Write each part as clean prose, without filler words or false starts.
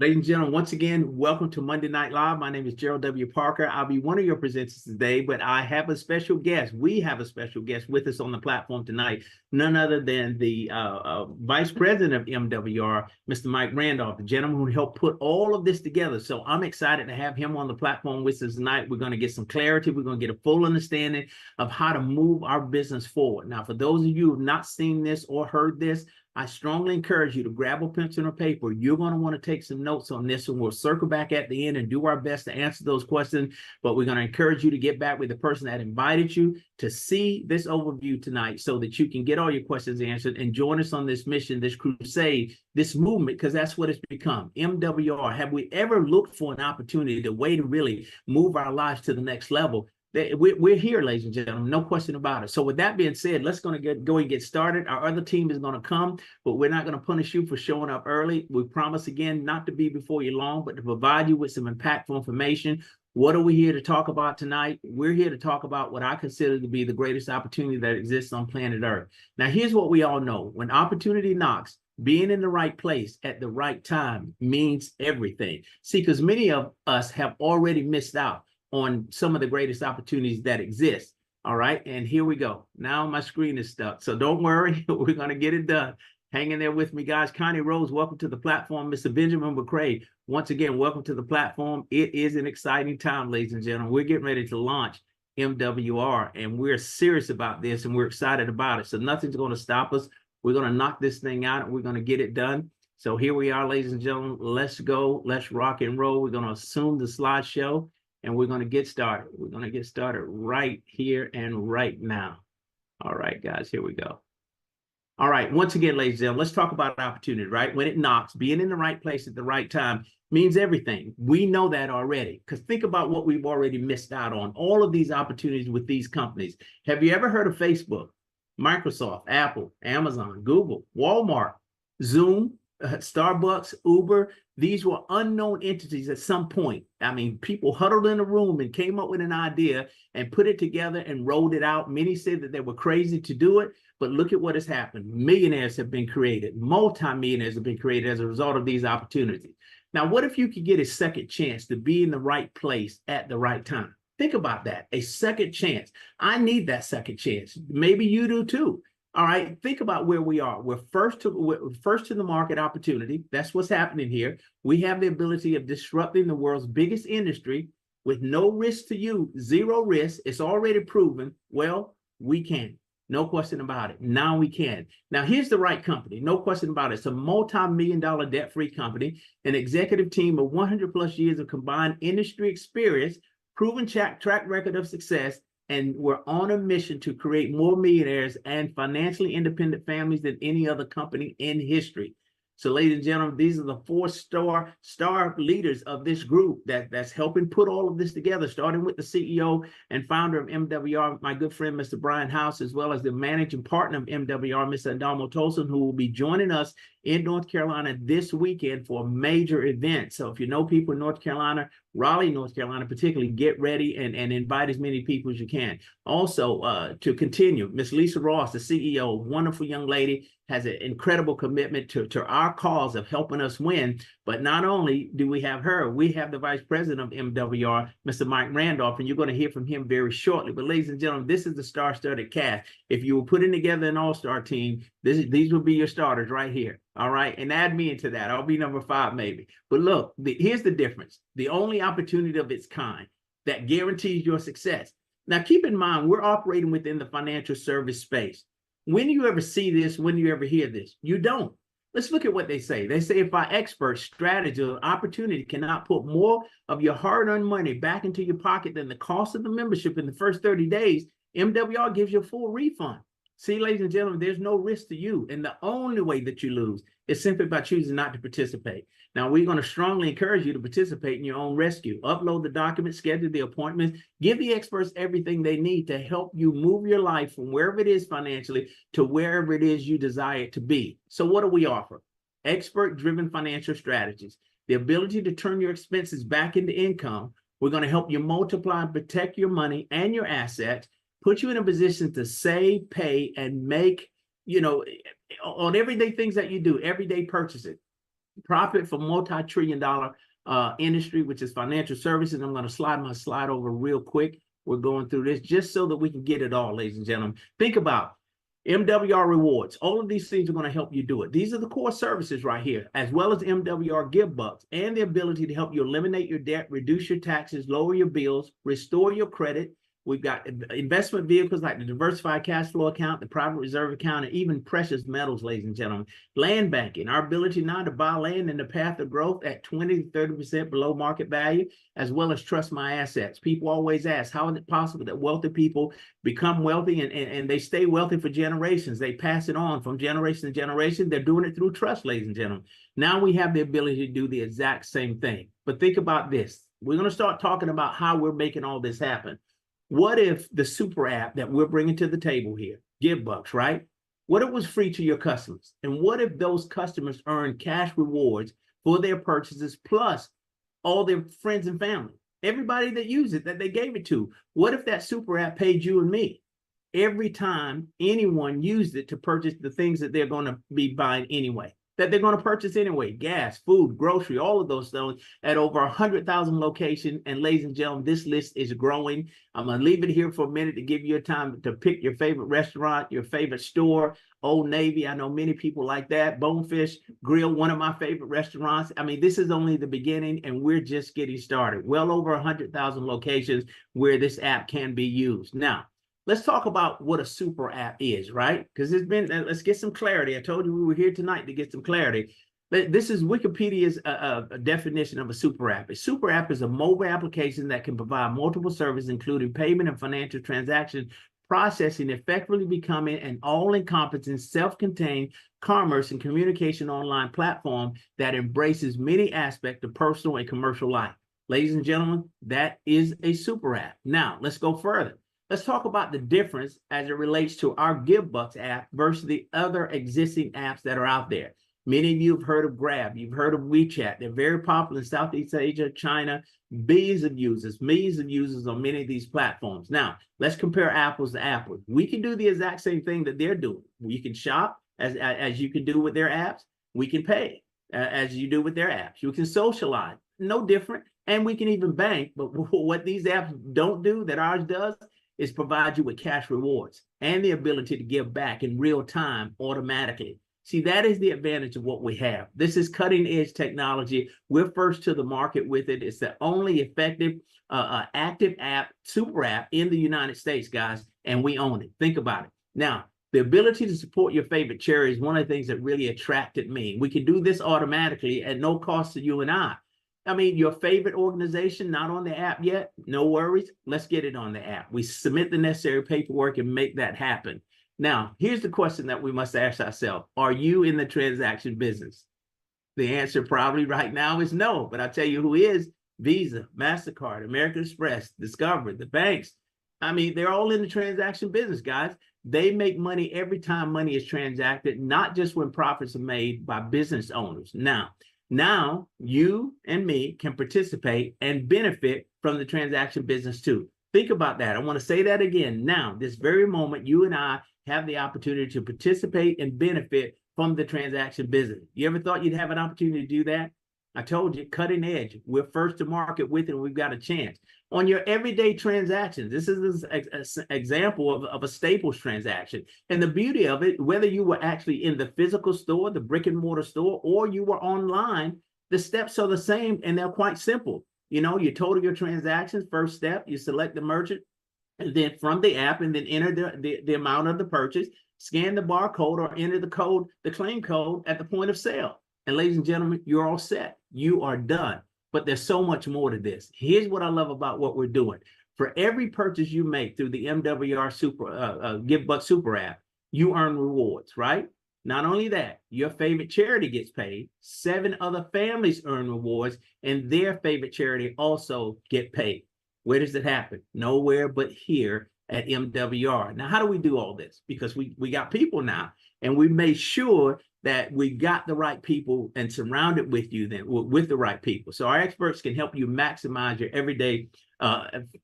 Ladies and gentlemen, once again, welcome to Monday Night Live. My name is Gerald W. Parker. I'll be one of your presenters today, but I have a special guest. We have a special guest with us on the platform tonight, none other than the Vice President of MWR, Mr. Mike Randolph, the gentleman who helped put all of this together. So I'm excited to have him on the platform with us tonight. We're going to get some clarity. We're going to get a full understanding of how to move our business forward. Now, for those of you who have not seen this or heard this, I strongly encourage you to grab a pencil or paper. You're going to want to take some notes on this, and we'll circle back at the end and do our best to answer those questions. But we're going to encourage you to get back with the person that invited you to see this overview tonight so that you can get all your questions answered and join us on this mission, this crusade, this movement, because that's what it's become. MWR. Have we ever looked for an opportunity, the way to really move our lives to the next level? We're here, ladies and gentlemen, no question about it. So with that being said, let's go and get started. Our other team is going to come, but we're not going to punish you for showing up early. We promise again not to be before you long, but to provide you with some impactful information. What are we here to talk about tonight? We're here to talk about what I consider to be the greatest opportunity that exists on planet Earth. Now, here's what we all know. When opportunity knocks, being in the right place at the right time means everything. See, because many of us have already missed out on some of the greatest opportunities that exist. All right, and here we go. Now my screen is stuck, so don't worry, we're going to get it done. Hang in there with me, guys. Connie Rose, welcome to the platform. Mr. Benjamin McCrae, once again, welcome to the platform. It is an exciting time, ladies and gentlemen. We're getting ready to launch MWR, and we're serious about this, and we're excited about it. So nothing's going to stop us. We're going to knock this thing out, and we're going to get it done. So here we are, ladies and gentlemen. Let's go. Let's rock and roll. We're going to assume the slideshow, and we're going to get started. We're going to get started right here and right now. All right, guys, here we go. All right, once again, ladies and gentlemen, let's talk about opportunity, right? When it knocks, being in the right place at the right time means everything. We know that already, because think about what we've already missed out on, all of these opportunities with these companies. Have you ever heard of Facebook, Microsoft, Apple, Amazon, Google, Walmart, Zoom, Starbucks, Uber? These were unknown entities at some point. I mean, people huddled in a room and came up with an idea and put it together and rolled it out. Many said that they were crazy to do it, but look at what has happened. Millionaires have been created. Multi-millionaires have been created as a result of these opportunities. Now, what if you could get a second chance to be in the right place at the right time? Think about that, a second chance. I need that second chance. Maybe you do too. All right, think about where we are. We're first to the market opportunity. That's what's happening here. We have the ability of disrupting the world's biggest industry with no risk to you, zero risk. It's already proven. Well, we can. No question about it. Now we can. Now, here's the right company. No question about it. It's a multi-million-dollar debt-free company, an executive team of 100 plus years of combined industry experience, proven track record of success, and we're on a mission to create more millionaires and financially independent families than any other company in history. So, ladies and gentlemen, these are the 4-star leaders of this group that's helping put all of this together, starting with the CEO and founder of MWR, my good friend, Mr. Brian House, as well as the managing partner of MWR, Mr. Adamo Tolson, who will be joining us in North Carolina this weekend for a major event. So if you know people in North Carolina, Raleigh, North Carolina, particularly, get ready and invite as many people as you can. Also, to continue, Miss Lisa Ross, the CEO, wonderful young lady, has an incredible commitment to our cause of helping us win. But not only do we have her, we have the Vice President of MWR, Mr. Mike Randolph, and you're going to hear from him very shortly. But ladies and gentlemen, this is the star-studded cast. If you were putting together an all-star team, these would be your starters right here. All right, and add me into that. I'll be number 5 maybe. But look, here's the difference. The only opportunity of its kind that guarantees your success. Now, keep in mind, we're operating within the financial service space. When do you ever see this? When do you ever hear this? You don't. Let's look at what they say. They say if our experts, strategy, or opportunity cannot put more of your hard-earned money back into your pocket than the cost of the membership in the first 30 days, MWR gives you a full refund. See, ladies and gentlemen, there's no risk to you. And the only way that you lose is simply by choosing not to participate. Now, we're going to strongly encourage you to participate in your own rescue. Upload the documents, schedule the appointments, give the experts everything they need to help you move your life from wherever it is financially to wherever it is you desire it to be. So what do we offer? Expert-driven financial strategies, the ability to turn your expenses back into income. We're going to help you multiply and protect your money and your assets, put you in a position to save, pay, and make, on everyday things that you do, everyday purchases. profit for multi-trillion-dollar industry, which is financial services. I'm going to slide my slide over real quick. We're going through this just so that we can get it all, ladies and gentlemen. Think about MWR rewards. All of these things are going to help you do it. These are the core services right here, as well as MWR GivBux and the ability to help you eliminate your debt, reduce your taxes, lower your bills, restore your credit. We've got investment vehicles like the diversified cash flow account, the private reserve account, and even precious metals, ladies and gentlemen. Land banking, our ability now to buy land in the path of growth at 20 to 30% below market value, as well as trust my assets. People always ask, how is it possible that wealthy people become wealthy and they stay wealthy for generations? They pass it on from generation to generation. They're doing it through trust, ladies and gentlemen. Now we have the ability to do the exact same thing. But think about this. We're going to start talking about how we're making all this happen. What if the super app that we're bringing to the table here, GivBux, right? What if it was free to your customers? And what if those customers earn cash rewards for their purchases plus all their friends and family, everybody that used it, that they gave it to? What if that super app paid you and me every time anyone used it to purchase the things that they're going to be buying anyway? That they're going to purchase anyway, gas, food, grocery, all of those things at over 100,000 locations. And ladies and gentlemen, this list is growing. I'm going to leave it here for a minute to give you a time to pick your favorite restaurant, your favorite store. Old Navy, I know many people like that. Bonefish Grill, one of my favorite restaurants. I mean, this is only the beginning and we're just getting started. Well over 100,000 locations where this app can be used. Now, let's talk about what a super app is, right? Because let's get some clarity. I told you we were here tonight to get some clarity. This is Wikipedia's a definition of a super app. A super app is a mobile application that can provide multiple services, including payment and financial transaction processing, effectively becoming an all-encompassing, self-contained commerce and communication online platform that embraces many aspects of personal and commercial life. Ladies and gentlemen, that is a super app. Now, let's go further. Let's talk about the difference as it relates to our GivBux app versus the other existing apps that are out there. Many of you have heard of Grab. You've heard of WeChat. They're very popular in Southeast Asia, China, millions of users on many of these platforms. Now, let's compare apples to apples. We can do the exact same thing that they're doing. We can shop as you can do with their apps. We can pay as you do with their apps. You can socialize, no different. And we can even bank. But what these apps don't do that ours does is provide you with cash rewards and the ability to give back in real time automatically. See, that is the advantage of what we have. This is cutting edge technology. We're first to the market with it. It's the only effective active app, super app in the United States, guys, and we own it. Think about it. Now, the ability to support your favorite charity is one of the things that really attracted me. We can do this automatically at no cost to you and I. I mean, your favorite organization, not on the app yet? No worries. Let's get it on the app. We submit the necessary paperwork and make that happen. Now, here's the question that we must ask ourselves. Are you in the transaction business? The answer probably right now is no, but I'll tell you who is. Visa, MasterCard, American Express, Discover, the banks. I mean, they're all in the transaction business, guys. They make money every time money is transacted, not just when profits are made by business owners. Now you and me can participate and benefit from the transaction business too. Think about that. I want to say that again. Now, this very moment, you and I have the opportunity to participate and benefit from the transaction business. You ever thought you'd have an opportunity to do that? I told you, cutting edge. We're first to market with it, and we've got a chance. On your everyday transactions, this is an example of a Staples transaction. And the beauty of it, whether you were actually in the physical store, the brick and mortar store, or you were online, the steps are the same, and they're quite simple. You know, you total your transactions. First step, you select the merchant, and then from the app, and then enter the amount of the purchase, scan the barcode or enter the code, the claim code at the point of sale. And ladies and gentlemen, you're all set. You are done. But there's so much more to this. Here's what I love about what we're doing. For every purchase you make through the MWR GivBux Super App, you earn rewards, right? Not only that, your favorite charity gets paid. 7 other families earn rewards, and their favorite charity also get paid. Where does it happen? Nowhere but here at MWR. Now, how do we do all this? Because we got people now, and we made sure that we got the right people and surrounded with you then with the right people. So our experts can help you maximize your everyday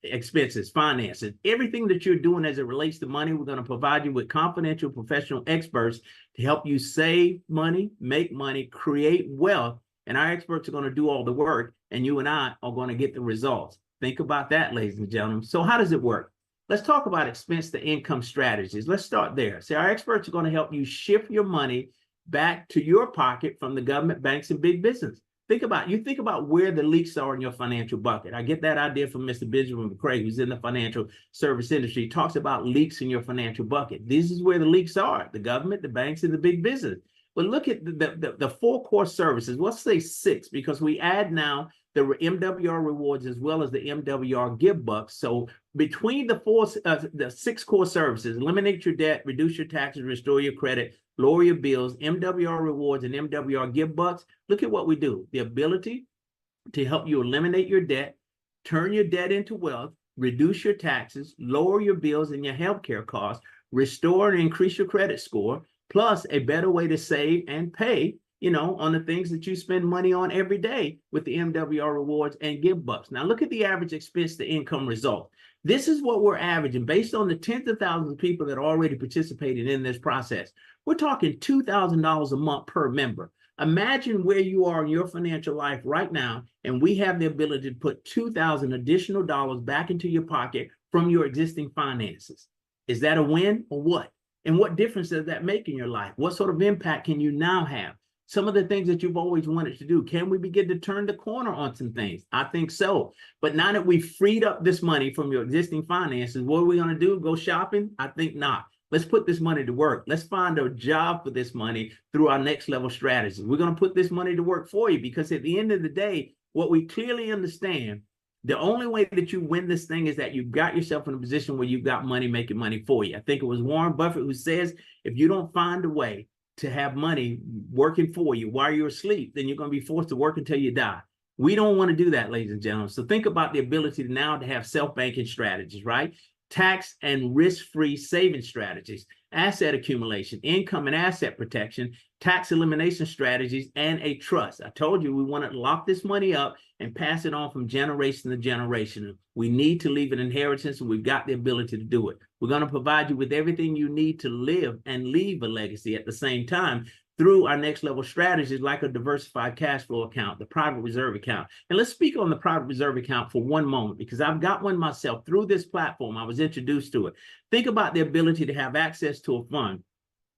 expenses, finances, everything that you're doing as it relates to money. We're going to provide you with confidential professional experts to help you save money, make money, create wealth. And our experts are going to do all the work, and you and I are going to get the results. Think about that, ladies and gentlemen. So how does it work? Let's talk about expense to income strategies. Let's start there. So our experts are going to help you shift your money back to your pocket from the government, banks, and big business. Think about where the leaks are in your financial bucket. I get that idea from Mr. Benjamin McCrae, who's in the financial service industry. He talks about leaks in your financial bucket. This is where the leaks are: the government, the banks, and the big business. But look at the four core services. Let's say 6, because we add now the MWR rewards as well as the MWR GivBux. So between the 6 core services: eliminate your debt, reduce your taxes, restore your credit, lower your bills, MWR rewards, and MWR GivBux, look at what we do. The ability to help you eliminate your debt, turn your debt into wealth, reduce your taxes, lower your bills and your healthcare costs, restore and increase your credit score, plus a better way to save and pay, on the things that you spend money on every day with the MWR rewards and GivBux. Now look at the average expense to income result. This is what we're averaging based on the tens of thousands of people that are already participating in this process. We're talking $2,000 a month per member. Imagine where you are in your financial life right now, and we have the ability to put $2,000 additional dollars back into your pocket from your existing finances. Is that a win or what? And what difference does that make in your life? What sort of impact can you now have? Some of the things that you've always wanted to do. Can we begin to turn the corner on some things? I think so. But now that we've freed up this money from your existing finances, what are we going to do? Go shopping? I think not. Let's put this money to work. Let's find a job for this money through our next level strategy. We're going to put this money to work for you, because at the end of the day, what we clearly understand, the only way that you win this thing is that you've got yourself in a position where you've got money making money for you. I think it was Warren Buffett who says, if you don't find a way to have money working for you while you're asleep, then you're going to be forced to work until you die. We don't want to do that, ladies and gentlemen. So think about the ability now to have self-banking strategies, right? Tax and risk-free saving strategies, asset accumulation, income and asset protection, tax elimination strategies, and a trust. I told you we want to lock this money up and pass it on from generation to generation. We need to leave an inheritance, and we've got the ability to do it. We're going to provide you with everything you need to live and leave a legacy at the same time through our next level strategies, like a diversified cash flow account, the private reserve account. And let's speak on the private reserve account for one moment, because I've got one myself through this platform. I was introduced to it. Think about the ability to have access to a fund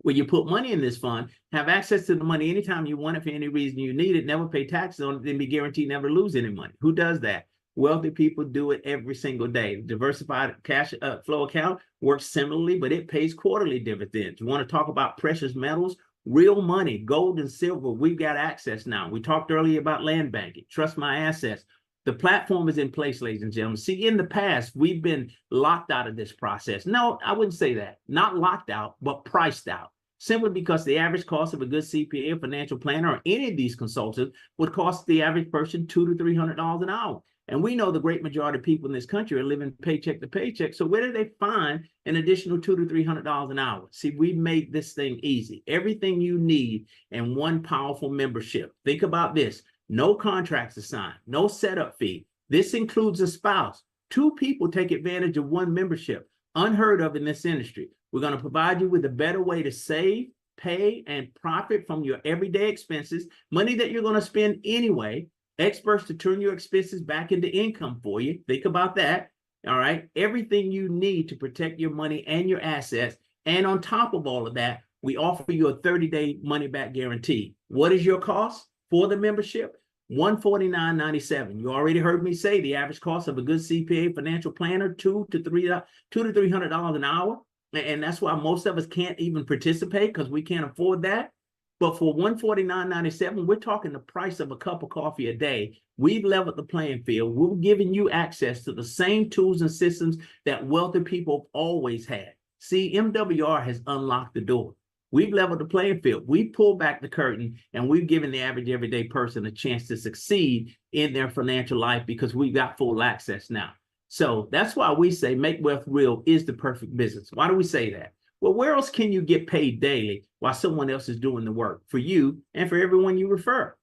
where you put money in this fund, have access to the money anytime you want it for any reason you need it, never pay taxes on it, then be guaranteed never lose any money. Who does that? Wealthy people do it every single day. The diversified cash flow account works similarly, but it pays quarterly dividends. You want to talk about precious metals? Real money, gold and silver, we've got access now. We talked earlier about land banking. Trust my assets. The platform is in place, ladies and gentlemen. See, in the past, we've been locked out of this process. No, I wouldn't say that. Not locked out, but priced out. Simply because the average cost of a good CPA, or financial planner, or any of these consultants would cost the average person $200 to $300 an hour. And we know the great majority of people in this country are living paycheck to paycheck. So where do they find an additional $200 to $300 an hour? See, we made this thing easy. Everything you need in one powerful membership. Think about this. No contracts assigned, no setup fee. This includes a spouse. 2 people take advantage of one membership. Unheard of in this industry. We're going to provide you with a better way to save, pay, and profit from your everyday expenses, money that you're going to spend anyway. Experts to turn your expenses back into income for you. Think about that. All right. Everything you need to protect your money and your assets. And on top of all of that, we offer you a 30-day money back guarantee. What is your cost for the membership? $149.97. You already heard me say the average cost of a good CPA financial planner, $200 to $300 an hour. And that's why most of us can't even participate, because we can't afford that. But for $149.97, we're talking the price of a cup of coffee a day. We've leveled the playing field. We're giving you access to the same tools and systems that wealthy people have always had. See, MWR has unlocked the door. We've leveled the playing field. We've pulled back the curtain, and we've given the average everyday person a chance to succeed in their financial life, because we've got full access now. So that's why we say Make Wealth Real is the perfect business. Why do we say that? Well, where else can you get paid daily while someone else is doing the work for you and for everyone you refer?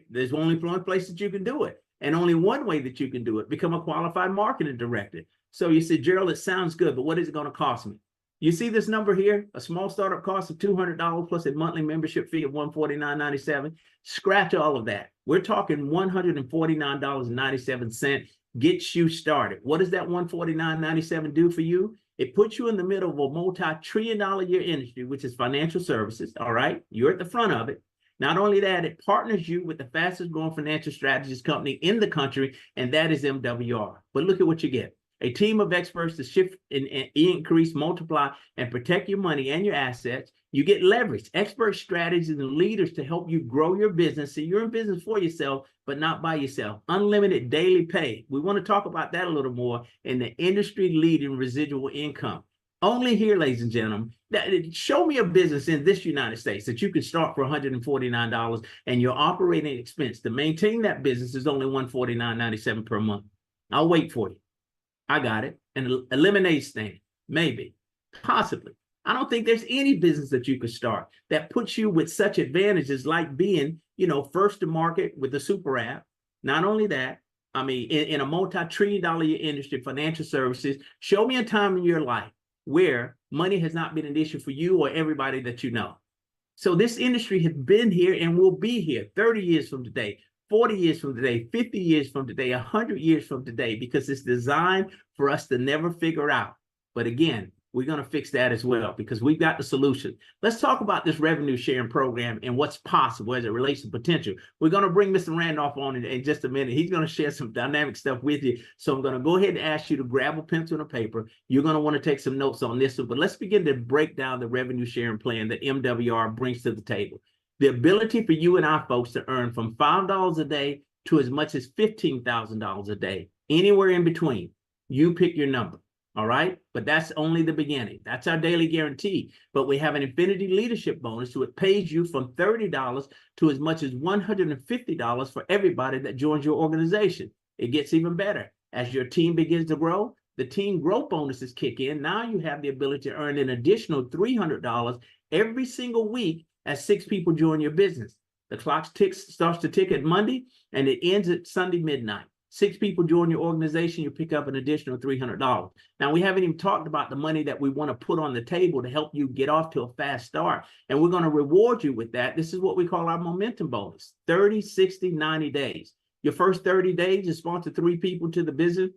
There's only one place that you can do it, and only one way that you can do it: become a qualified marketing director. So you say, Gerald, it sounds good, but what is it going to cost me? You see this number here, a small startup cost of $200 plus a monthly membership fee of $149.97. Scratch all of that. We're talking $149.97 gets you started. What does that $149.97 do for you? It puts you in the middle of a multi-trillion-dollar-a-year industry, which is financial services. All right, you're at the front of it. Not only that, it partners you with the fastest growing financial strategist company in the country, and that is MWR. But look at what you get: a team of experts to shift and increase, multiply, and protect your money and your assets. You get leverage, expert strategies, and leaders to help you grow your business. So you're in business for yourself, but not by yourself. Unlimited daily pay. We want to talk about that a little more in the industry-leading residual income. Only here, ladies and gentlemen. Show me a business in this United States that you can start for $149 and your operating expense to maintain that business is only $149.97 per month. I'll wait for you. I got it. And a lemonade stand, maybe, possibly. I don't think there's any business that you could start that puts you with such advantages like being, first to market with the SuperApp. Not only that, I mean, in a multi-trillion-dollar industry, financial services. Show me a time in your life where money has not been an issue for you or everybody that you know. So this industry has been here and will be here 30 years from today, 40 years from today, 50 years from today, 100 years from today, because it's designed for us to never figure out. But again, we're going to fix that as well because we've got the solution. Let's talk about this revenue sharing program and what's possible as it relates to potential. We're going to bring Mr. Randolph on in just a minute. He's going to share some dynamic stuff with you. So I'm going to go ahead and ask you to grab a pencil and a paper. You're going to want to take some notes on this one, but let's begin to break down the revenue sharing plan that MWR brings to the table. The ability for you and our folks to earn from $5 a day to as much as $15,000 a day, anywhere in between. You pick your number. All right, but that's only the beginning. That's our daily guarantee. But we have an infinity leadership bonus, so it pays you from $30 to as much as $150 for everybody that joins your organization. It gets even better. As your team begins to grow, the team growth bonuses kick in. Now you have the ability to earn an additional $300 every single week as 6 people join your business. The clock starts to tick at Monday, and it ends at Sunday midnight. 6 people join your organization, you pick up an additional $300. Now, we haven't even talked about the money that we want to put on the table to help you get off to a fast start. And we're going to reward you with that. This is what we call our momentum bonus: 30, 60, 90 days. Your first 30 days, you sponsor 3 people to the business.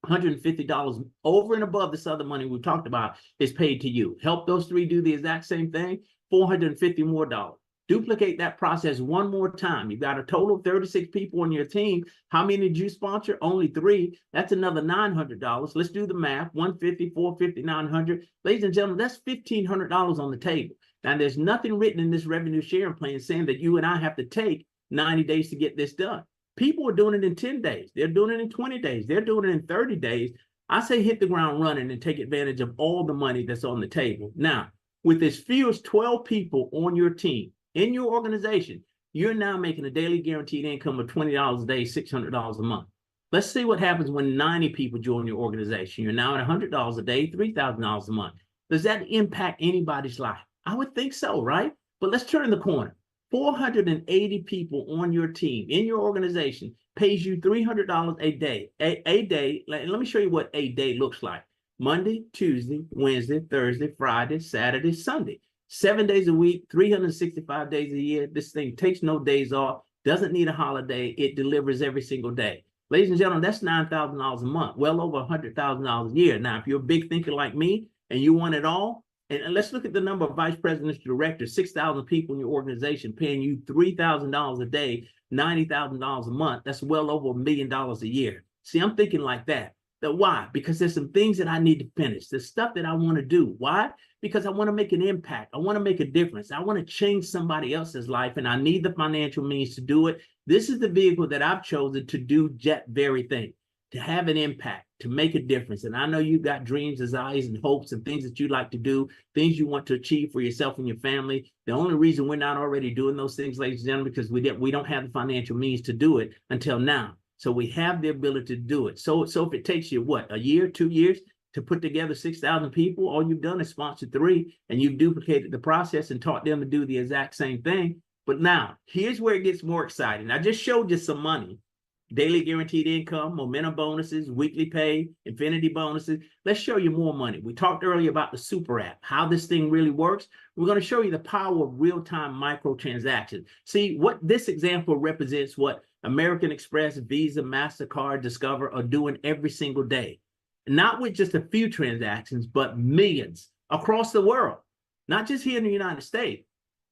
$150 over and above this other money we talked about is paid to you. Help those 3 do the exact same thing, $450 more. Duplicate that process one more time. You've got a total of 36 people on your team. How many did you sponsor? Only 3. That's another $900. Let's do the math. 150, 450, 900. Ladies and gentlemen, that's $1,500 on the table. Now, there's nothing written in this revenue sharing plan saying that you and I have to take 90 days to get this done. People are doing it in 10 days. They're doing it in 20 days. They're doing it in 30 days. I say hit the ground running and take advantage of all the money that's on the table. Now, with as few as 12 people on your team, in your organization, you're now making a daily guaranteed income of $20 a day, $600 a month. Let's see what happens when 90 people join your organization. You're now at $100 a day, $3,000 a month. Does that impact anybody's life? I would think so, right? But let's turn the corner. 480 people on your team, in your organization, pays you $300 a day. A day, let me show you what a day looks like. Monday, Tuesday, Wednesday, Thursday, Friday, Saturday, Sunday. 7 days a week, 365 days a year. This thing takes no days off, doesn't need a holiday. It delivers every single day. Ladies and gentlemen, that's $9,000 a month, well over $100,000 a year. Now, if you're a big thinker like me and you want it all, and let's look at the number of vice presidents, directors, 6,000 people in your organization paying you $3,000 a day, $90,000 a month. That's well over $1 million a year. See, I'm thinking like that. Why? Because there's some things that I need to finish. There's stuff that I want to do. Why? Because I want to make an impact. I want to make a difference. I want to change somebody else's life, and I need the financial means to do it. This is the vehicle that I've chosen to do that very thing, to have an impact, to make a difference. And I know you've got dreams, desires, and hopes and things that you like to do, things you want to achieve for yourself and your family. The only reason we're not already doing those things, ladies and gentlemen, because we don't have the financial means to do it until now. So we have the ability to do it. So if it takes you, what, a year, 2 years, to put together 6,000 people. All you've done is sponsor 3, and you've duplicated the process and taught them to do the exact same thing. But now, here's where it gets more exciting. I just showed you some money. Daily guaranteed income, momentum bonuses, weekly pay, infinity bonuses. Let's show you more money. We talked earlier about the SuperApp, how this thing really works. We're going to show you the power of real-time microtransactions. See, what this example represents what American Express, Visa, MasterCard, Discover are doing every single day. Not with just a few transactions, but millions across the world, not just here in the United States.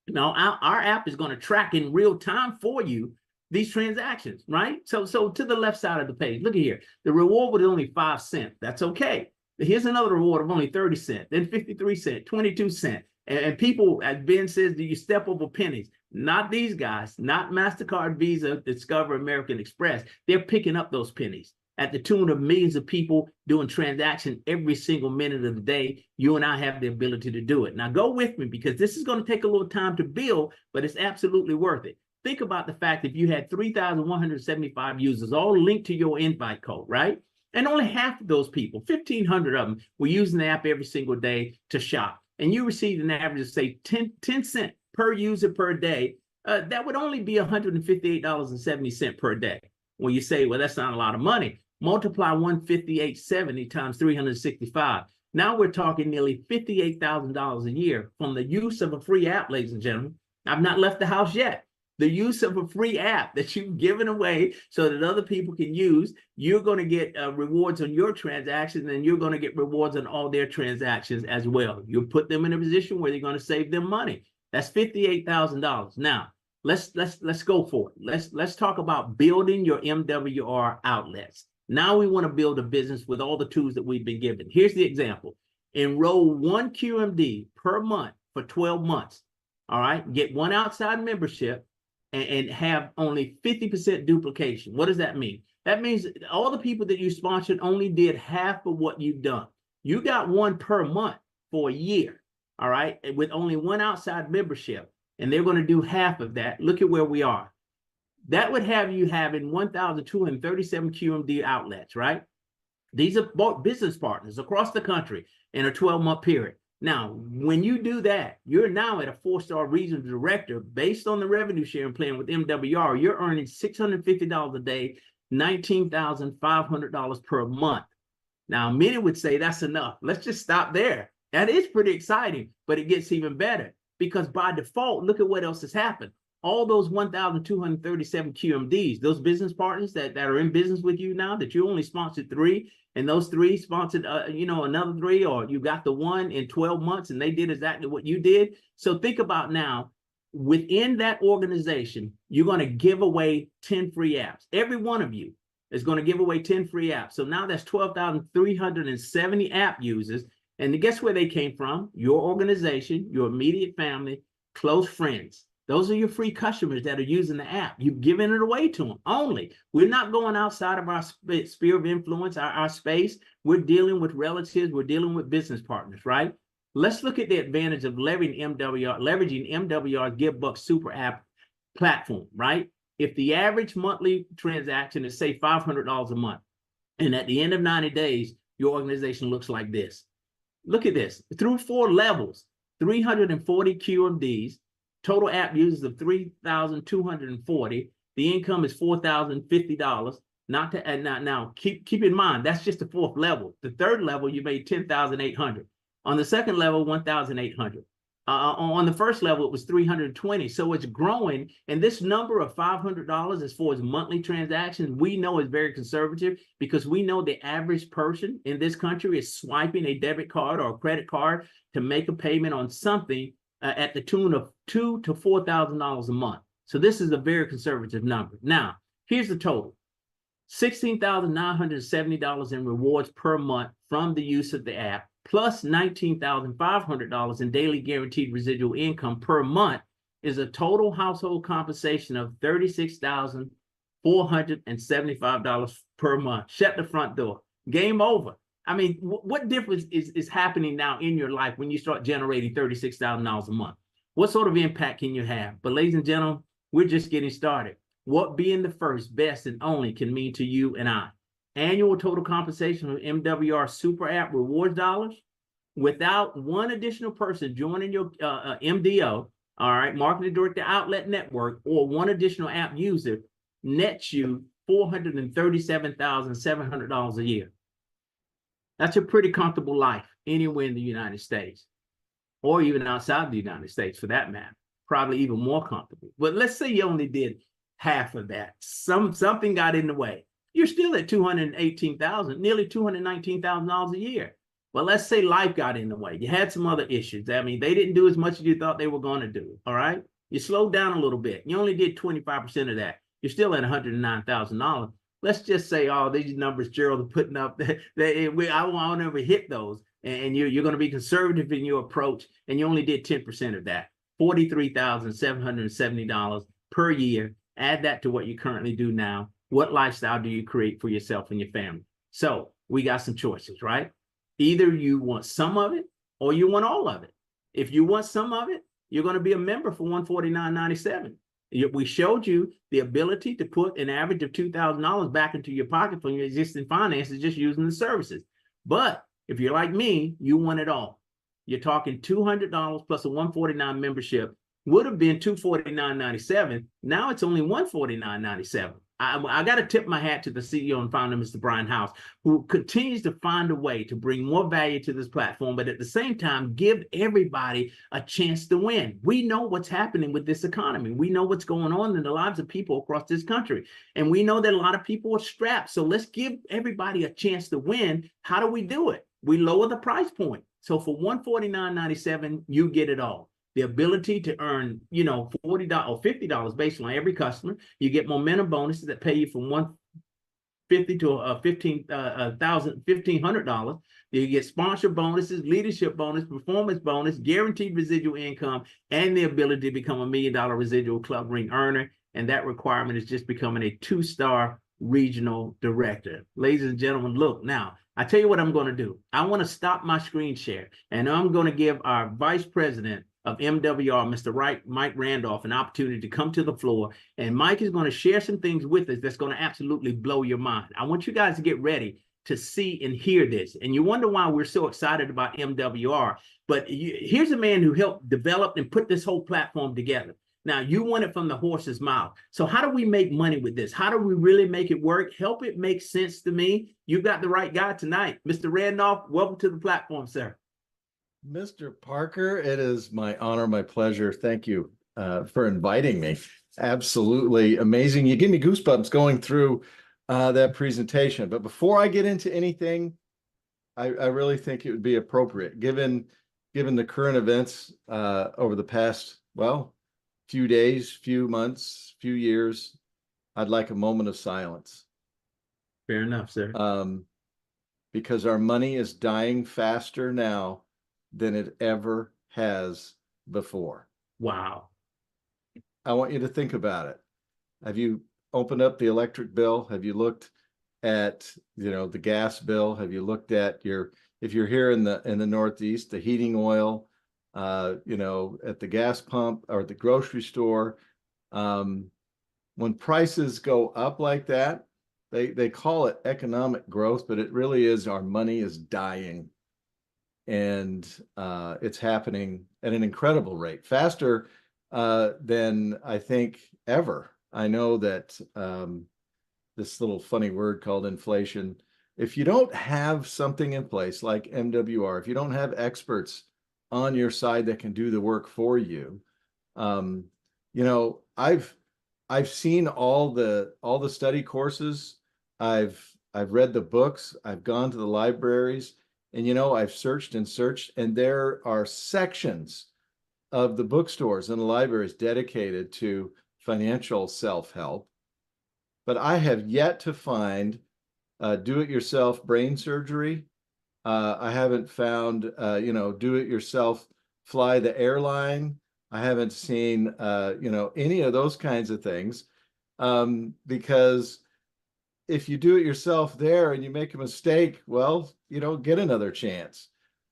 Now, our app is going to track in real time for you these transactions, right? So to the left side of the page, look at here. The reward was only 5 cents. That's okay. Here's another reward of only 30 cents, then 53 cents, 22 cents. And people, as Ben says, do you step over pennies? Not these guys, not MasterCard, Visa, Discover, American Express. They're picking up those pennies at the tune of millions of people doing transactions every single minute of the day. You and I have the ability to do it. Now go with me, because this is going to take a little time to build, but it's absolutely worth it. Think about the fact if you had 3,175 users all linked to your invite code, right? And only half of those people, 1,500 of them, were using the app every single day to shop. And you received an average of, say, 10 cents per user per day. That would only be $158.70 per day. When you say, well, that's not a lot of money. Multiply 158.70 times 365. Now we're talking nearly $58,000 a year from the use of a free app, ladies and gentlemen. I've not left the house yet. The use of a free app that you've given away so that other people can use, you're going to get rewards on your transactions, and you're going to get rewards on all their transactions as well. You'll put them in a position where they're going to save them money. That's $58,000. Now, let's go for it. Let's talk about building your MWR outlets. Now we want to build a business with all the tools that we've been given. Here's the example. Enroll 1 QMD per month for 12 months. All right, get 1 outside membership, and have only 50% duplication. What does that mean? That means all the people that you sponsored only did half of what you've done. You got 1 per month for a year, all right, with only 1 outside membership, and they're going to do half of that. Look at where we are. That would have you having 1,237 QMD outlets, right? These are business partners across the country in a 12-month period. Now, when you do that, you're now at a 4-star regional director based on the revenue sharing plan with MWR. You're earning $650 a day, $19,500 per month. Now, many would say that's enough. Let's just stop there. That is pretty exciting, but it gets even better, because by default, look at what else has happened. All those 1,237 QMDs, those business partners that are in business with you now, that you only sponsored 3, and those 3 sponsored, another 3, or you got the 1 in 12 months and they did exactly what you did. So think about now, within that organization, you're going to give away 10 free apps. Every one of you is going to give away 10 free apps. So now that's 12,370 app users. And guess where they came from? Your organization, your immediate family, close friends. Those are your free customers that are using the app. You've given it away to them only. We're not going outside of our sphere of influence, our space. We're dealing with relatives. We're dealing with business partners, right? Let's look at the advantage of leveraging MWR's GivBux SuperApp platform, right? If the average monthly transaction is, say, $500 a month, and at the end of 90 days, your organization looks like this. Look at this. Through 4 levels, 340 QMDs, total app users of 3,240. The income is $4,050. Now keep in mind, that's just the 4th level. The 3rd level, you made 10,800. On the 2nd level, 1,800. On the 1st level, it was 320. So it's growing. And this number of $500 as far as monthly transactions, we know is very conservative, because we know the average person in this country is swiping a debit card or a credit card to make a payment on something at the tune of $2,000 to $4,000 a month. So this is a very conservative number. Now, here's the total. $16,970 in rewards per month from the use of the app, plus $19,500 in daily guaranteed residual income per month, is a total household compensation of $36,475 per month. Shut the front door. Game over. I mean, what difference is happening now in your life when you start generating $36,000 a month? What sort of impact can you have? But ladies and gentlemen, we're just getting started. What being the first, best, and only can mean to you and I. annual total compensation of MWR SuperApp rewards dollars without one additional person joining your MDO, all right, marketing director outlet network, or one additional app user nets you $437,700 a year. That's a pretty comfortable life anywhere in the United States, or even outside the United States for that matter, probably even more comfortable. But let's say you only did half of that. Something got in the way. You're still at $218,000, nearly $219,000 a year. But let's say life got in the way. You had some other issues. I mean, they didn't do as much as you thought they were going to do. All right. You slowed down a little bit. You only did 25% of that. You're still at $109,000. Let's just say, oh, these numbers Gerald are putting up, I won't ever hit those. And you're going to be conservative in your approach. And you only did 10% of that, $43,770 per year. Add that to what you currently do now. What lifestyle do you create for yourself and your family? So we got some choices, right? Either you want some of it or you want all of it. If you want some of it, you're going to be a member for $149.97. We showed you the ability to put an average of $2,000 back into your pocket from your existing finances just using the services. But if you're like me, you want it all. You're talking $200 plus a $149 membership would have been $249.97. Now it's only $149.97. I got to tip my hat to the CEO and founder, Mr. Brian House, who continues to find a way to bring more value to this platform, but at the same time, give everybody a chance to win. We know what's happening with this economy. We know what's going on in the lives of people across this country. And we know that a lot of people are strapped. So let's give everybody a chance to win. How do we do it? We lower the price point. So for $149.97, you get it all. The ability to earn, $40 or $50 based on every customer. You get momentum bonuses that pay you from $150 to $1,500. You get sponsor bonuses, leadership bonus, performance bonus, guaranteed residual income, and the ability to become a $1 million residual club ring earner. And that requirement is just becoming a 2-star regional director. Ladies and gentlemen, look, now, I tell you what I'm going to do. I want to stop my screen share, and I'm going to give our vice president of MWR, Mr. Mike Randolph, an opportunity to come to the floor. And Mike is going to share some things with us that's going to absolutely blow your mind. I want you guys to get ready to see and hear this. And you wonder why we're so excited about MWR. But here's a man who helped develop and put this whole platform together. Now, you want it from the horse's mouth. So how do we make money with this? How do we really make it work? Help it make sense to me. You've got the right guy tonight. Mr. Randolph, welcome to the platform, sir. Mr. Parker, it is my honor, my pleasure. Thank you for inviting me. Absolutely amazing. You give me goosebumps going through that presentation. But before I get into anything, I really think it would be appropriate, given the current events over the past, few days, few months, few years, I'd like a moment of silence. Fair enough, sir. Because our money is dying faster now than it ever has before. Wow. I want you to think about it. Have you opened up the electric bill? Have you looked at, the gas bill? Have you looked at if you're here in the Northeast, the heating oil, at the gas pump or at the grocery store? When prices go up like that, they call it economic growth, but it really is our money is dying. And it's happening at an incredible rate, faster than I think ever. I know that this little funny word called inflation, if you don't have something in place like MWR, if you don't have experts on your side that can do the work for you, I've seen all the study courses. I've read the books. I've gone to the libraries. And, I've searched and searched, and there are sections of the bookstores and the libraries dedicated to financial self-help. But I have yet to find do-it-yourself brain surgery. I haven't found, do-it-yourself fly the airline. I haven't seen, any of those kinds of things because if you do it yourself there and you make a mistake, you don't get another chance.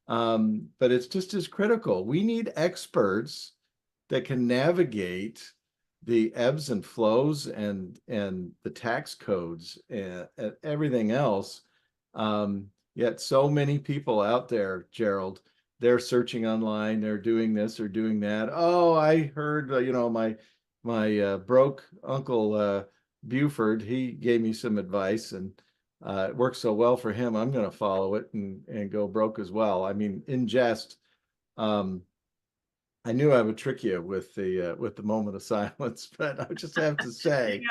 But it's just as critical. We need experts that can navigate the ebbs and flows and the tax codes and everything else. Yet so many people out there, Gerald, they're searching online, they're doing this or doing that. Oh, I heard, my broke uncle Buford, he gave me some advice, and it worked so well for him. I'm going to follow it and go broke as well. I mean, in jest, I knew I would trick you with the moment of silence, but I just have to say,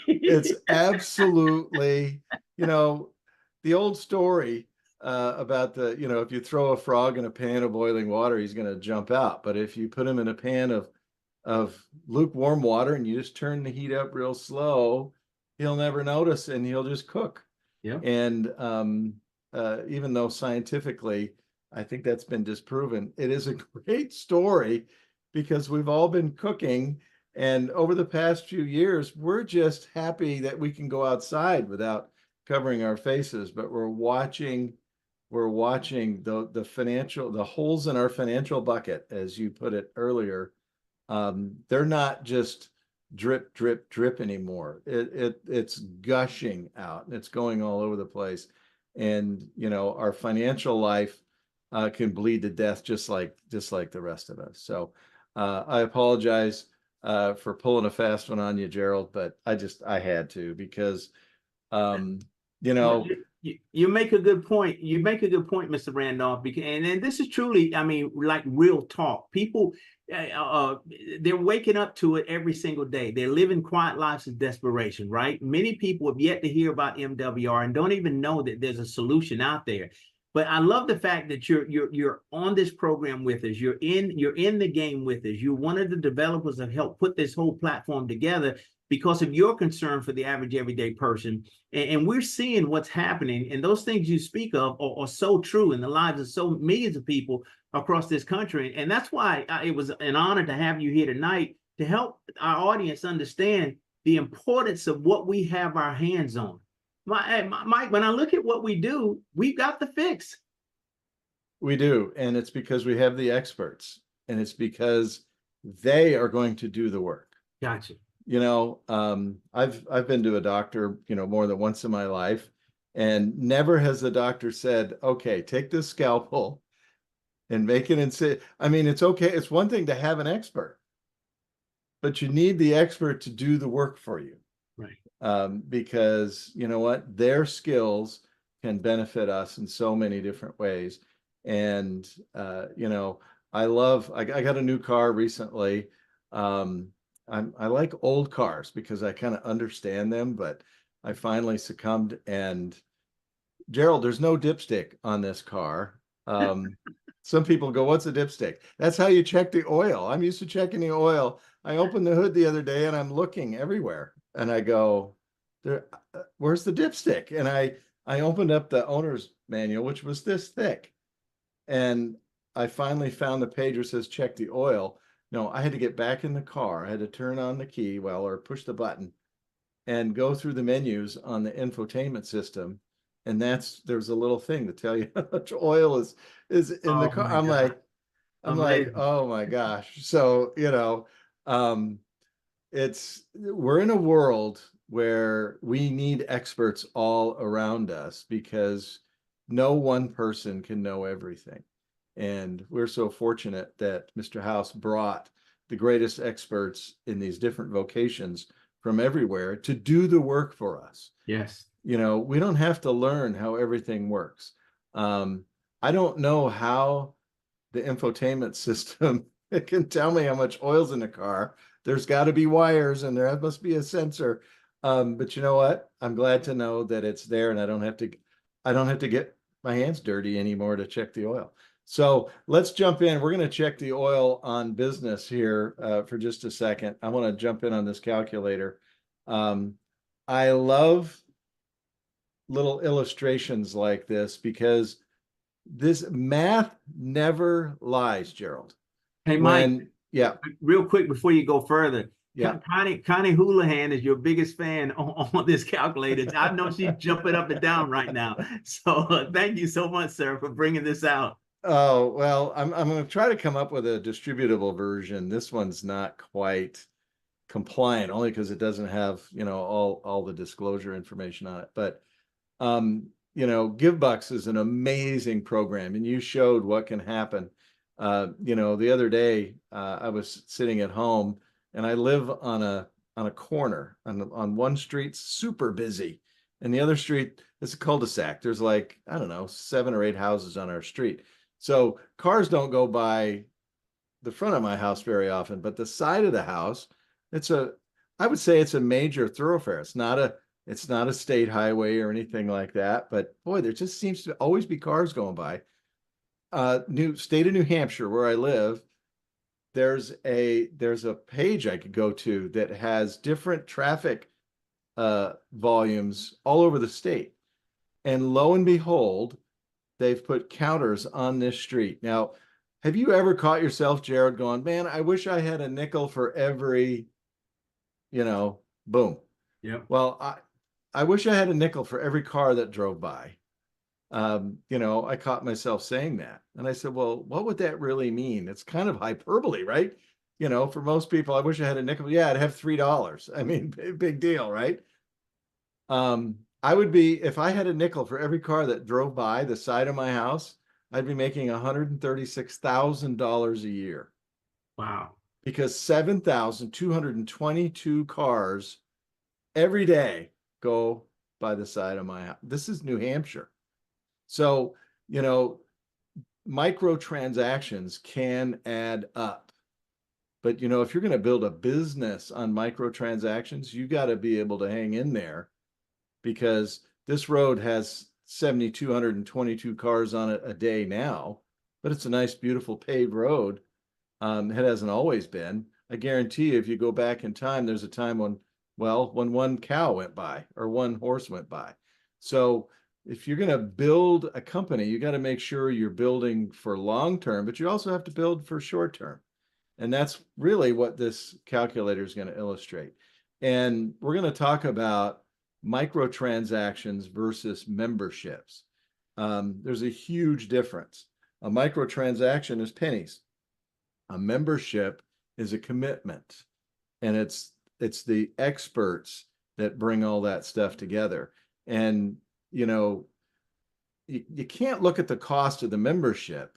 it's absolutely, the old story about if you throw a frog in a pan of boiling water, he's going to jump out. But if you put him in a pan of lukewarm water and you just turn the heat up real slow, he'll never notice and he'll just cook. Yeah. And even though scientifically, I think that's been disproven, it is a great story because we've all been cooking. And over the past few years, we're just happy that we can go outside without covering our faces, but we're watching the holes in our financial bucket, as you put it earlier. They're not just drip, drip, drip anymore. It's gushing out and it's going all over the place. And, our financial life can bleed to death just like the rest of us. So I apologize for pulling a fast one on you, Gerald, but I had to because, Well, you make a good point. You make a good point, Mr. Randolph. And this is truly, I mean, like real talk. People, they're waking up to it every single day. They're living quiet lives of desperation, right? Many people have yet to hear about MWR and don't even know that there's a solution out there. But I love the fact that you're on this program with us. You're in the game with us. You're one of the developers that helped put this whole platform together because of your concern for the average everyday person. And we're seeing what's happening. And those things you speak of are so true in the lives of so millions of people across this country. And that's why it was an honor to have you here tonight to help our audience understand the importance of what we have our hands on. Mike, when I look at what we do, we've got the fix. We do. And it's because we have the experts, and it's because they are going to do the work. Gotcha. I've been to a doctor, more than once in my life, and never has the doctor said, okay, take this scalpel and make it inside. I mean, it's okay. It's one thing to have an expert, but you need the expert to do the work for you. Right. Because you know what, their skills can benefit us in so many different ways. And I got a new car recently. I like old cars because I kind of understand them, but I finally succumbed. And Gerald, there's no dipstick on this car. Some people go, what's a dipstick? That's how you check the oil. I'm used to checking the oil. I opened the hood the other day and I'm looking everywhere. And I go, where's the dipstick? And I opened up the owner's manual, which was this thick. And I finally found the page where it says check the oil. No, I had to get back in the car. I had to turn on the key, or push the button and go through the menus on the infotainment system. And there's a little thing to tell you how much oil is in the car. I'm like, oh my gosh. So, we're in a world where we need experts all around us because no one person can know everything. And we're so fortunate that Mr. House brought the greatest experts in these different vocations from everywhere to do the work for us. Yes. We don't have to learn how everything works. I don't know how the infotainment system can tell me how much oil's in the car. There's got to be wires and there must be a sensor. But you know what? I'm glad to know that it's there and I don't have to get my hands dirty anymore to check the oil. So let's jump in. We're going to check the oil on business here for just a second. I want to jump in on this calculator. I love little illustrations like this because this math never lies, Gerald. Hey, Mike. Yeah. Real quick before you go further. Yeah. Connie Houlihan is your biggest fan on this calculator. I know she's jumping up and down right now. So thank you so much, sir, for bringing this out. Oh, well, I'm going to try to come up with a distributable version. This one's not quite compliant, only because it doesn't have, you know, all the disclosure information on it. But you know, GivBux is an amazing program, and you showed what can happen. You know, the other day I was sitting at home, and I live on a corner on one street, super busy, and the other street, it's a cul-de-sac. There's like, I don't know, 7 or 8 houses on our street. So cars don't go by the front of my house very often, but the side of the house, I would say it's a major thoroughfare. It's not a state highway or anything like that, but boy, there just seems to always be cars going by. State of New Hampshire, where I live, there's a page I could go to that has different traffic volumes all over the state. And lo and behold, they've put counters on this street. Now, have you ever caught yourself, Jared, going, man, I wish I had a nickel for every, you know, boom. Yeah. Well, I wish I had a nickel for every car that drove by. You know, I caught myself saying that. And I said, well, what would that really mean? It's kind of hyperbole, right? You know, for most people, I wish I had a nickel. Yeah, I'd have $3. I mean, big deal, right? I would be, if I had a nickel for every car that drove by the side of my house, I'd be making $136,000 a year. Wow. Because 7,222 cars every day go by the side of my house. This is New Hampshire. So, you know, microtransactions can add up. But, you know, if you're going to build a business on microtransactions, you got to be able to hang in there, because this road has 7,222 cars on it a day now, but it's a nice, beautiful paved road. It hasn't always been. I guarantee you, if you go back in time, there's a time when one cow went by or one horse went by. So if you're going to build a company, you got to make sure you're building for long term, but you also have to build for short term. And that's really what this calculator is going to illustrate. And we're going to talk about microtransactions versus memberships. There's a huge difference. A microtransaction is pennies. A membership is a commitment, and it's the experts that bring all that stuff together. And you know, you can't look at the cost of the membership.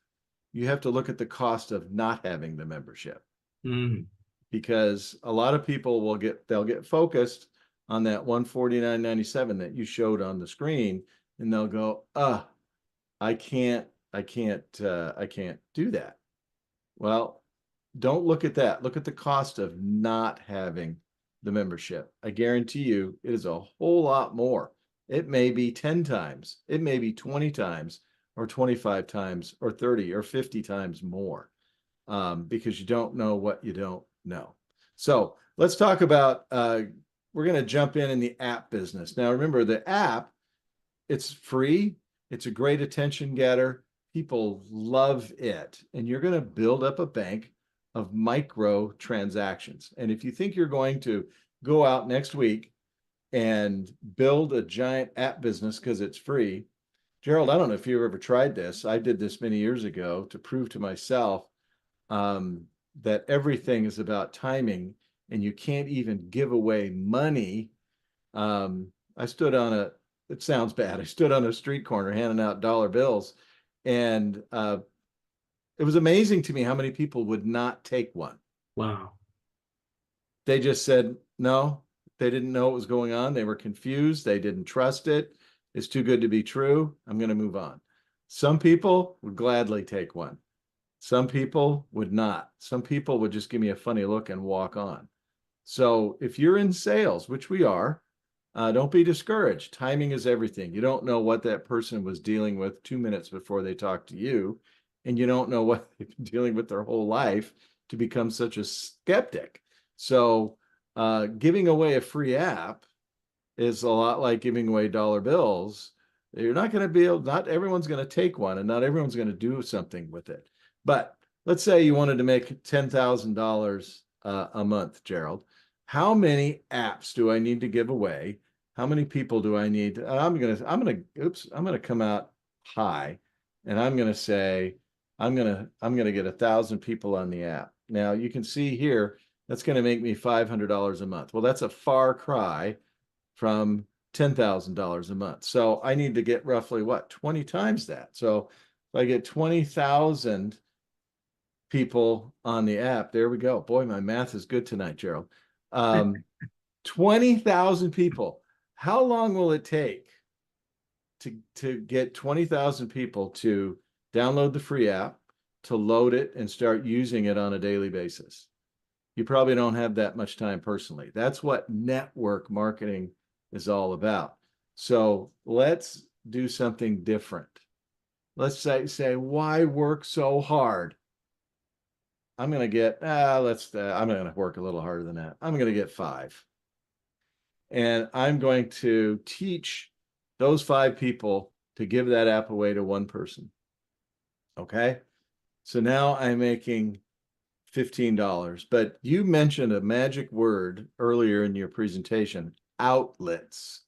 You have to look at the cost of not having the membership. Because a lot of people they'll get focused on that $149.97 that you showed on the screen, and they'll go, I can't do that. Well, don't look at that. Look at the cost of not having the membership. I guarantee you it is a whole lot more. It may be 10 times, it may be 20 times, or 25 times, or 30 or 50 times more, because you don't know what you don't know. So let's talk about, we're going to jump in the app business. Now, remember, the app, it's free. It's a great attention getter. People love it. And you're going to build up a bank of micro transactions. And if you think you're going to go out next week and build a giant app business because it's free, Gerald, I don't know if you've ever tried this. I did this many years ago to prove to myself that everything is about timing, and you can't even give away money. It sounds bad. I stood on a street corner handing out dollar bills, and it was amazing to me how many people would not take one. Wow. They just said no. They didn't know what was going on. They were confused. They didn't trust it. It's too good to be true. I'm going to move on. Some people would gladly take one. Some people would not. Some people would just give me a funny look and walk on. So if you're in sales, which we are, don't be discouraged. Timing is everything. You don't know what that person was dealing with 2 minutes before they talked to you, and you don't know what they've been dealing with their whole life to become such a skeptic. So giving away a free app is a lot like giving away dollar bills. You're not going to be able, not everyone's going to take one, and not everyone's going to do something with it. But let's say you wanted to make $10,000 a month, Gerald. How many apps do I need to give away? How many people do I need? I'm gonna come out high, and I'm gonna say I'm gonna get 1,000 people on the app. Now you can see here That's going to make me $500 a month. Well, that's a far cry from $10,000 a month. So I need to get roughly what, 20 times that. So if I get 20,000 people on the app, there we go. Boy, my math is good tonight, Gerald. 20,000 people. How long will it take to get 20,000 people to download the free app, to load it and start using it on a daily basis? You probably don't have that much time personally. That's what network marketing is all about. So let's do something different. Let's say why work so hard? I'm going to get, I'm going to work a little harder than that. I'm going to get 5. And I'm going to teach those 5 people to give that app away to 1 person. Okay. So now I'm making $15, but you mentioned a magic word earlier in your presentation, outlets.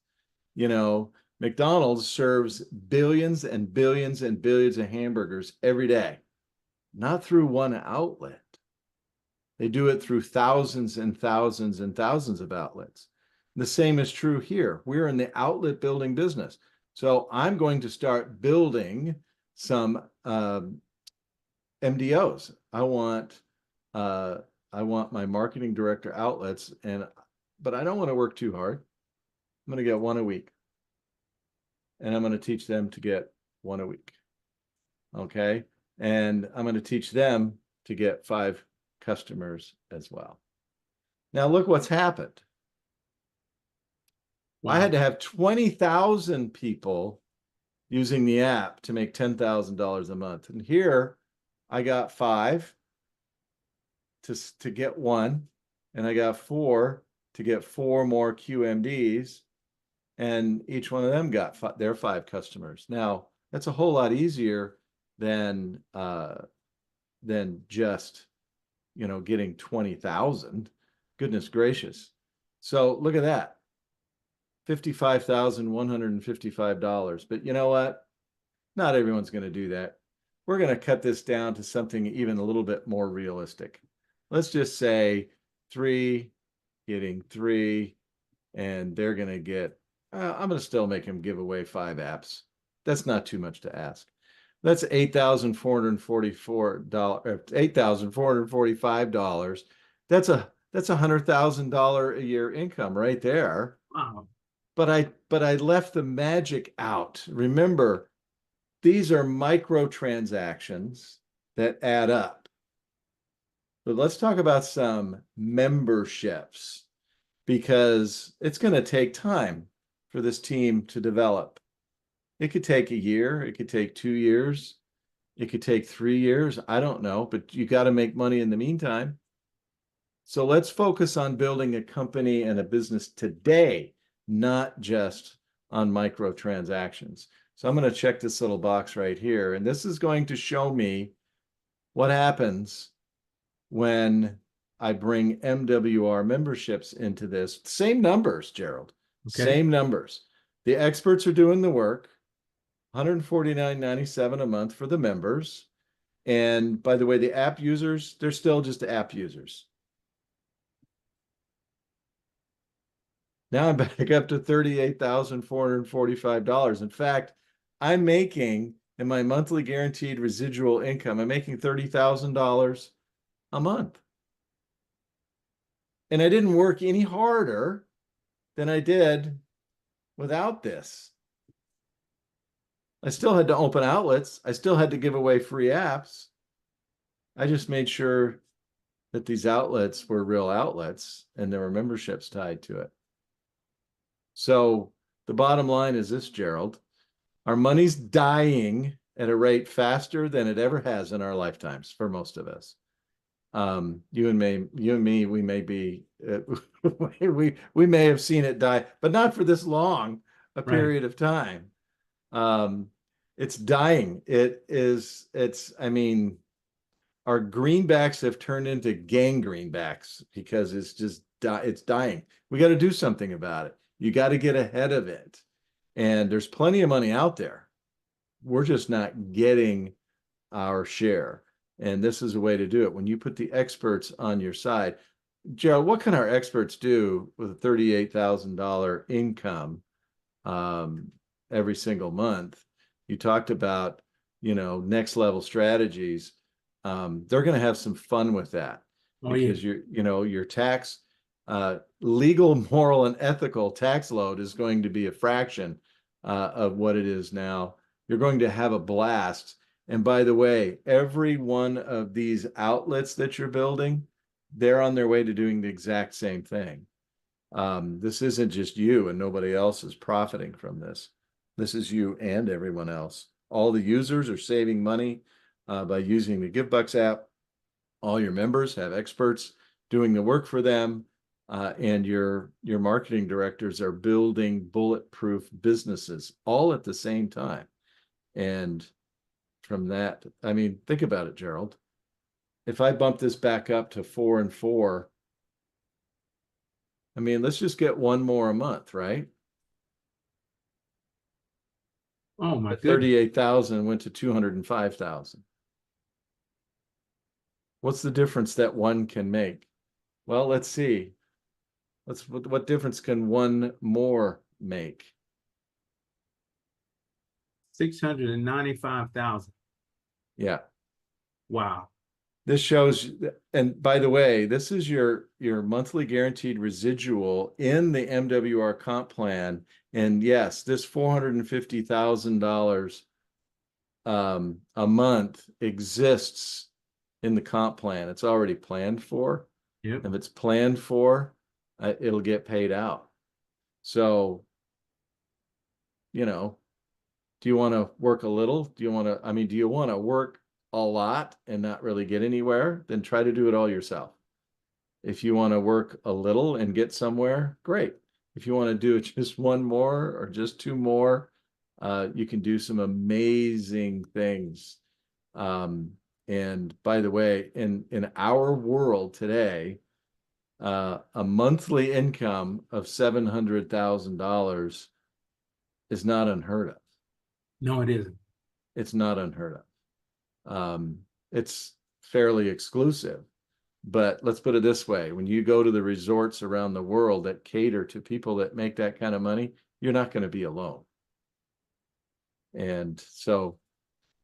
You know, McDonald's serves billions and billions and billions of hamburgers every day, not through one outlet. They do it through thousands and thousands and thousands of outlets. The same is true here. We're in the outlet building business. So I'm going to start building some MDOs. I want my marketing director outlets, but I don't want to work too hard. I'm going to get 1 a week, and I'm going to teach them to get 1 a week. Okay. And I'm going to teach them to get 5 customers as well. Now look what's happened. Wow. I had to have 20,000 people using the app to make $10,000 a month. And here I got 5 to get 1, and I got 4 to get 4 more QMDs, and each one of them got their 5 customers. Now that's a whole lot easier than just, you know, getting 20,000. Goodness gracious. So look at that. $55,155. But you know what? Not everyone's going to do that. We're going to cut this down to something even a little bit more realistic. Let's just say 3 getting 3, and they're going to get, I'm going to still make them give away 5 apps. That's not too much to ask. That's $8,444, $8,445. That's $100,000 a year income right there. Wow. But I left the magic out. Remember, these are microtransactions that add up. But let's talk about some memberships, because it's going to take time for this team to develop. It could take a year. It could take 2 years. It could take 3 years. I don't know, but you got to make money in the meantime. So let's focus on building a company and a business today, not just on microtransactions. So I'm going to check this little box right here, and this is going to show me what happens when I bring MWR memberships into this. Same numbers, Gerald. Okay. Same numbers. The experts are doing the work. $149.97 a month for the members. And by the way, the app users, they're still just app users. Now I'm back up to $38,445. In fact, I'm making, in my monthly guaranteed residual income, I'm making $30,000 a month. And I didn't work any harder than I did without this. I still had to open outlets. I still had to give away free apps. I just made sure that these outlets were real outlets and there were memberships tied to it. So the bottom line is this, Gerald. Our money's dying at a rate faster than it ever has in our lifetimes for most of us. You and me, we may be, we may have seen it die, but not for this long a period of time. It's dying. I mean, our greenbacks have turned into gang greenbacks because it's dying. We got to do something about it. You got to get ahead of it. And there's plenty of money out there. We're just not getting our share. And this is a way to do it. When you put the experts on your side, Joe, what can our experts do with a $38,000 income every single month? You talked about, next level strategies. They're going to have some fun with that because your tax, legal, moral, and ethical tax load is going to be a fraction of what it is now. You're going to have a blast. And by the way, every one of these outlets that you're building, they're on their way to doing the exact same thing. This isn't just you and nobody else is profiting from this. This is you and everyone else. All the users are saving money by using the GivBux app. All your members have experts doing the work for them, and your marketing directors are building bulletproof businesses all at the same time. And from that, I mean, think about it, Gerald. If I bump this back up to 4 and 4, I mean, let's just get one more a month, right? Oh my goodness. 38,000 went to 205,000. What's the difference that one can make? Well, let's see. What difference can one more make? 695,000. Yeah. Wow. This shows, and by the way, this is your monthly guaranteed residual in the MWR comp plan. And yes, this $450,000 a month exists in the comp plan. It's already planned for. Yep. If it's planned for, it'll get paid out. So, do you want to work a little? Do you want to work a lot and not really get anywhere? Then try to do it all yourself. If you want to work a little and get somewhere, great. If you want to do just one more or just two more, you can do some amazing things. And by the way, in our world today, a monthly income of $700,000 is not unheard of. No, it isn't. It's not unheard of. It's fairly exclusive. But let's put it this way. When you go to the resorts around the world that cater to people that make that kind of money, you're not going to be alone. And so,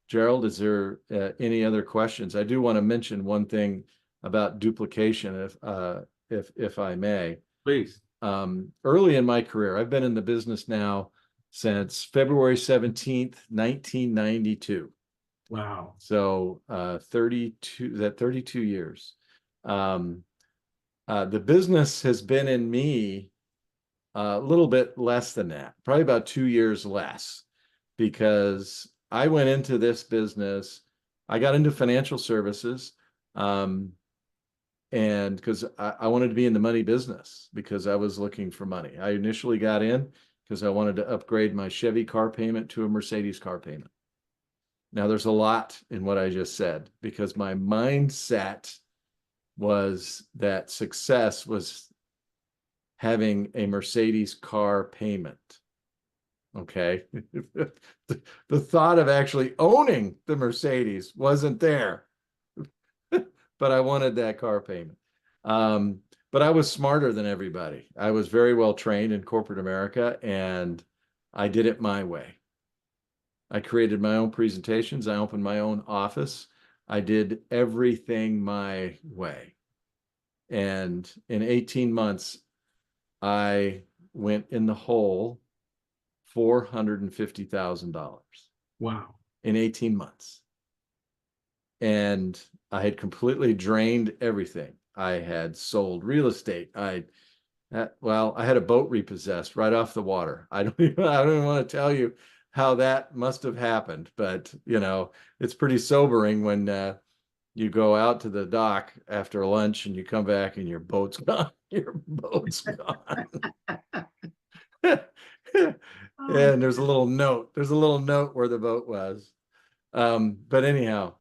Gerald, is there any other questions? I do want to mention one thing about duplication, if I may. Please. Early in my career, I've been in the business now since February 17th, 1992. Wow. So 32 years. The business has been in me a little bit less than that, probably about 2 years less, because I went into this business, I got into financial services, and because I wanted to be in the money business because I was looking for money. I initially got in because I wanted to upgrade my Chevy car payment to a Mercedes car payment. Now, there's a lot in what I just said because my mindset was that success was having a Mercedes car payment. Okay. The thought of actually owning the Mercedes wasn't there, but I wanted that car payment. But I was smarter than everybody. I was very well trained in corporate America, and I did it my way. I created my own presentations. I opened my own office. I did everything my way. And in 18 months, I went in the hole $450,000. Wow. In 18 months. And I had completely drained everything. I had sold real estate. I had a boat repossessed right off the water. I don't even want to tell you how that must have happened, but it's pretty sobering when you go out to the dock after lunch and you come back and your boat's gone. Your boat's gone. And there's a little note. There's a little note where the boat was. But anyhow,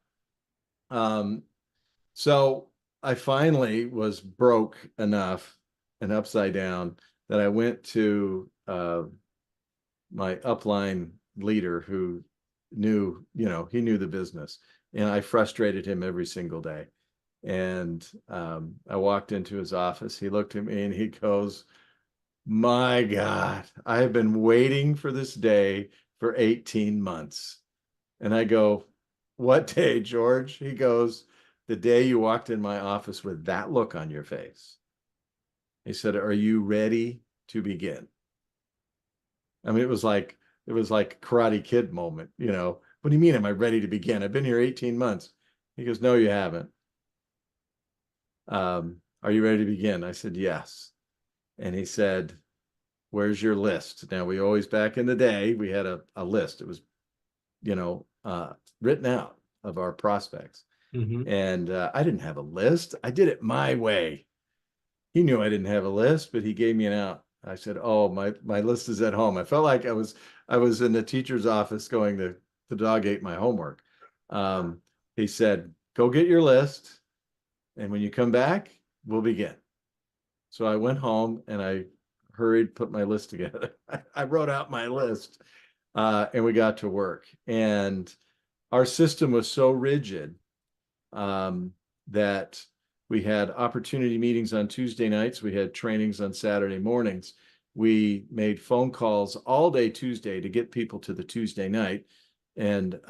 so I finally was broke enough and upside down that I went to my upline leader who knew, he knew the business, and I frustrated him every single day. And I walked into his office. He looked at me and he goes, "My God, I have been waiting for this day for 18 months." And I go, "What day, George?" He goes, "The day you walked in my office with that look on your face." He said, "Are you ready to begin?" I mean, it was like Karate Kid moment, you know. "What do you mean, am I ready to begin? I've been here 18 months." He goes, "No, you haven't. Are you ready to begin?" I said, "Yes." And he said, "Where's your list?" Now, we always, back in the day, we had a list. It was, you know, written out of our prospects. Mhm. And I didn't have a list. I did it my way. He knew I didn't have a list, but he gave me an out. I said, "Oh, my list is at home." I felt like I was in the teacher's office going to the dog ate my homework. He said, "Go get your list, and when you come back, we'll begin." So I went home and I hurried, put my list together. I wrote out my list, and we got to work. And our system was so rigid that we had opportunity meetings on Tuesday nights. We had trainings on Saturday mornings. We made phone calls all day Tuesday to get people to the Tuesday night. And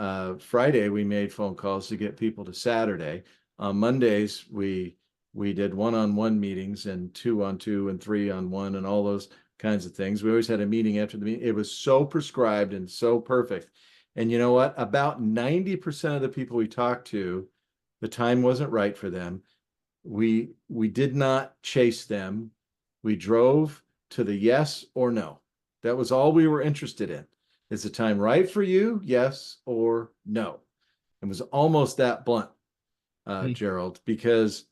Friday, we made phone calls to get people to Saturday. On Mondays, we did one-on-one meetings and two-on-two and three-on-one and all those kinds of things. We always had a meeting after the meeting. It was so prescribed and so perfect. And you know what? About 90% of the people we talked to, the time wasn't right for them. We did not chase them. We drove to the yes or no. That was all we were interested in. Is the time right for you? Yes or no. It was almost that blunt, Gerald, because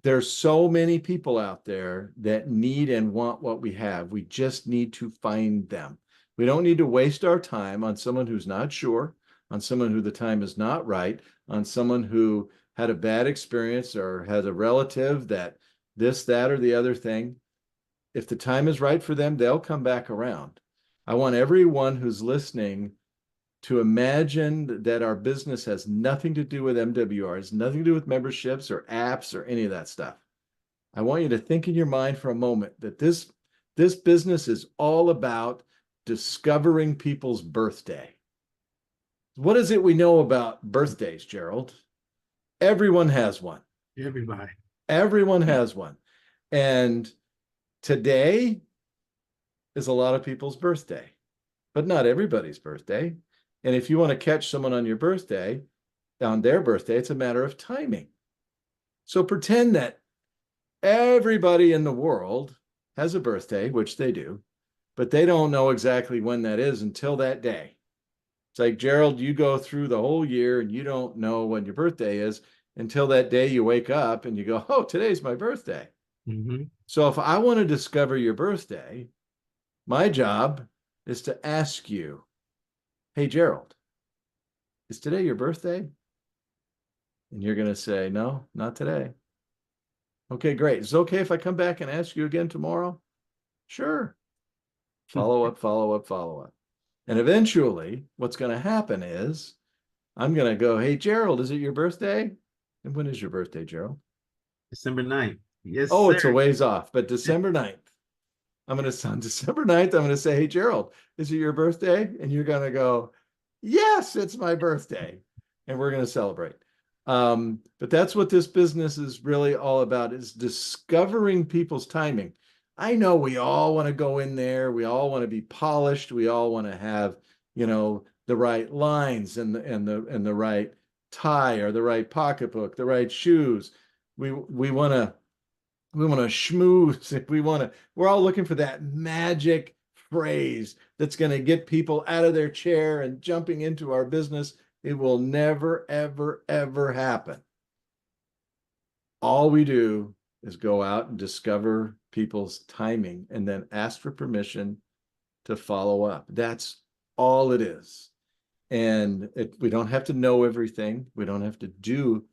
there's so many people out there that need and want what we have. We just need to find them. We don't need to waste our time on someone who's not sure, on someone who the time is not right, on someone who had a bad experience or has a relative that this, that, or the other thing. If the time is right for them, they'll come back around. I want everyone who's listening to imagine that our business has nothing to do with MWRs, nothing to do with memberships or apps or any of that stuff. I want you to think in your mind for a moment that this business is all about discovering people's birthday. What is it we know about birthdays, Gerald? Everyone has one. Everybody. Everyone has one. And today is a lot of people's birthday, but not everybody's birthday. And if you want to catch someone on your birthday, on their birthday, it's a matter of timing. So pretend that everybody in the world has a birthday, which they do, but they don't know exactly when that is until that day. It's like, Gerald, you go through the whole year and you don't know when your birthday is until that day you wake up and you go, "Oh, today's my birthday." Mm-hmm. So if I want to discover your birthday, my job is to ask you, "Hey, Gerald, is today your birthday?" And you're going to say, "No, not today." "Okay, great. Is it okay if I come back and ask you again tomorrow?" "Sure." Follow up, follow up, follow up. And eventually, what's going to happen is I'm going to go, "Hey, Gerald, is it your birthday?" "And when is your birthday, Gerald?" December 9th. Yes, "Oh, sir. it's a ways off, but December 9th. I'm going to, on December 9th, I'm going to say, "Hey, Gerald, is it your birthday?" And you're going to go, "Yes, it's my birthday." And we're going to celebrate. But that's what this business is really all about, is discovering people's timing. I know we all want to go in there. We all want to be polished. We all want to have, the right lines and the right tie or the right pocketbook, the right shoes. We want to schmooze. We're all looking for that magic phrase that's going to get people out of their chair and jumping into our business. It will never, ever, ever happen. All we do is go out and discover people's timing and then ask for permission to follow up. That's all it is. And we don't have to know everything. We don't have to do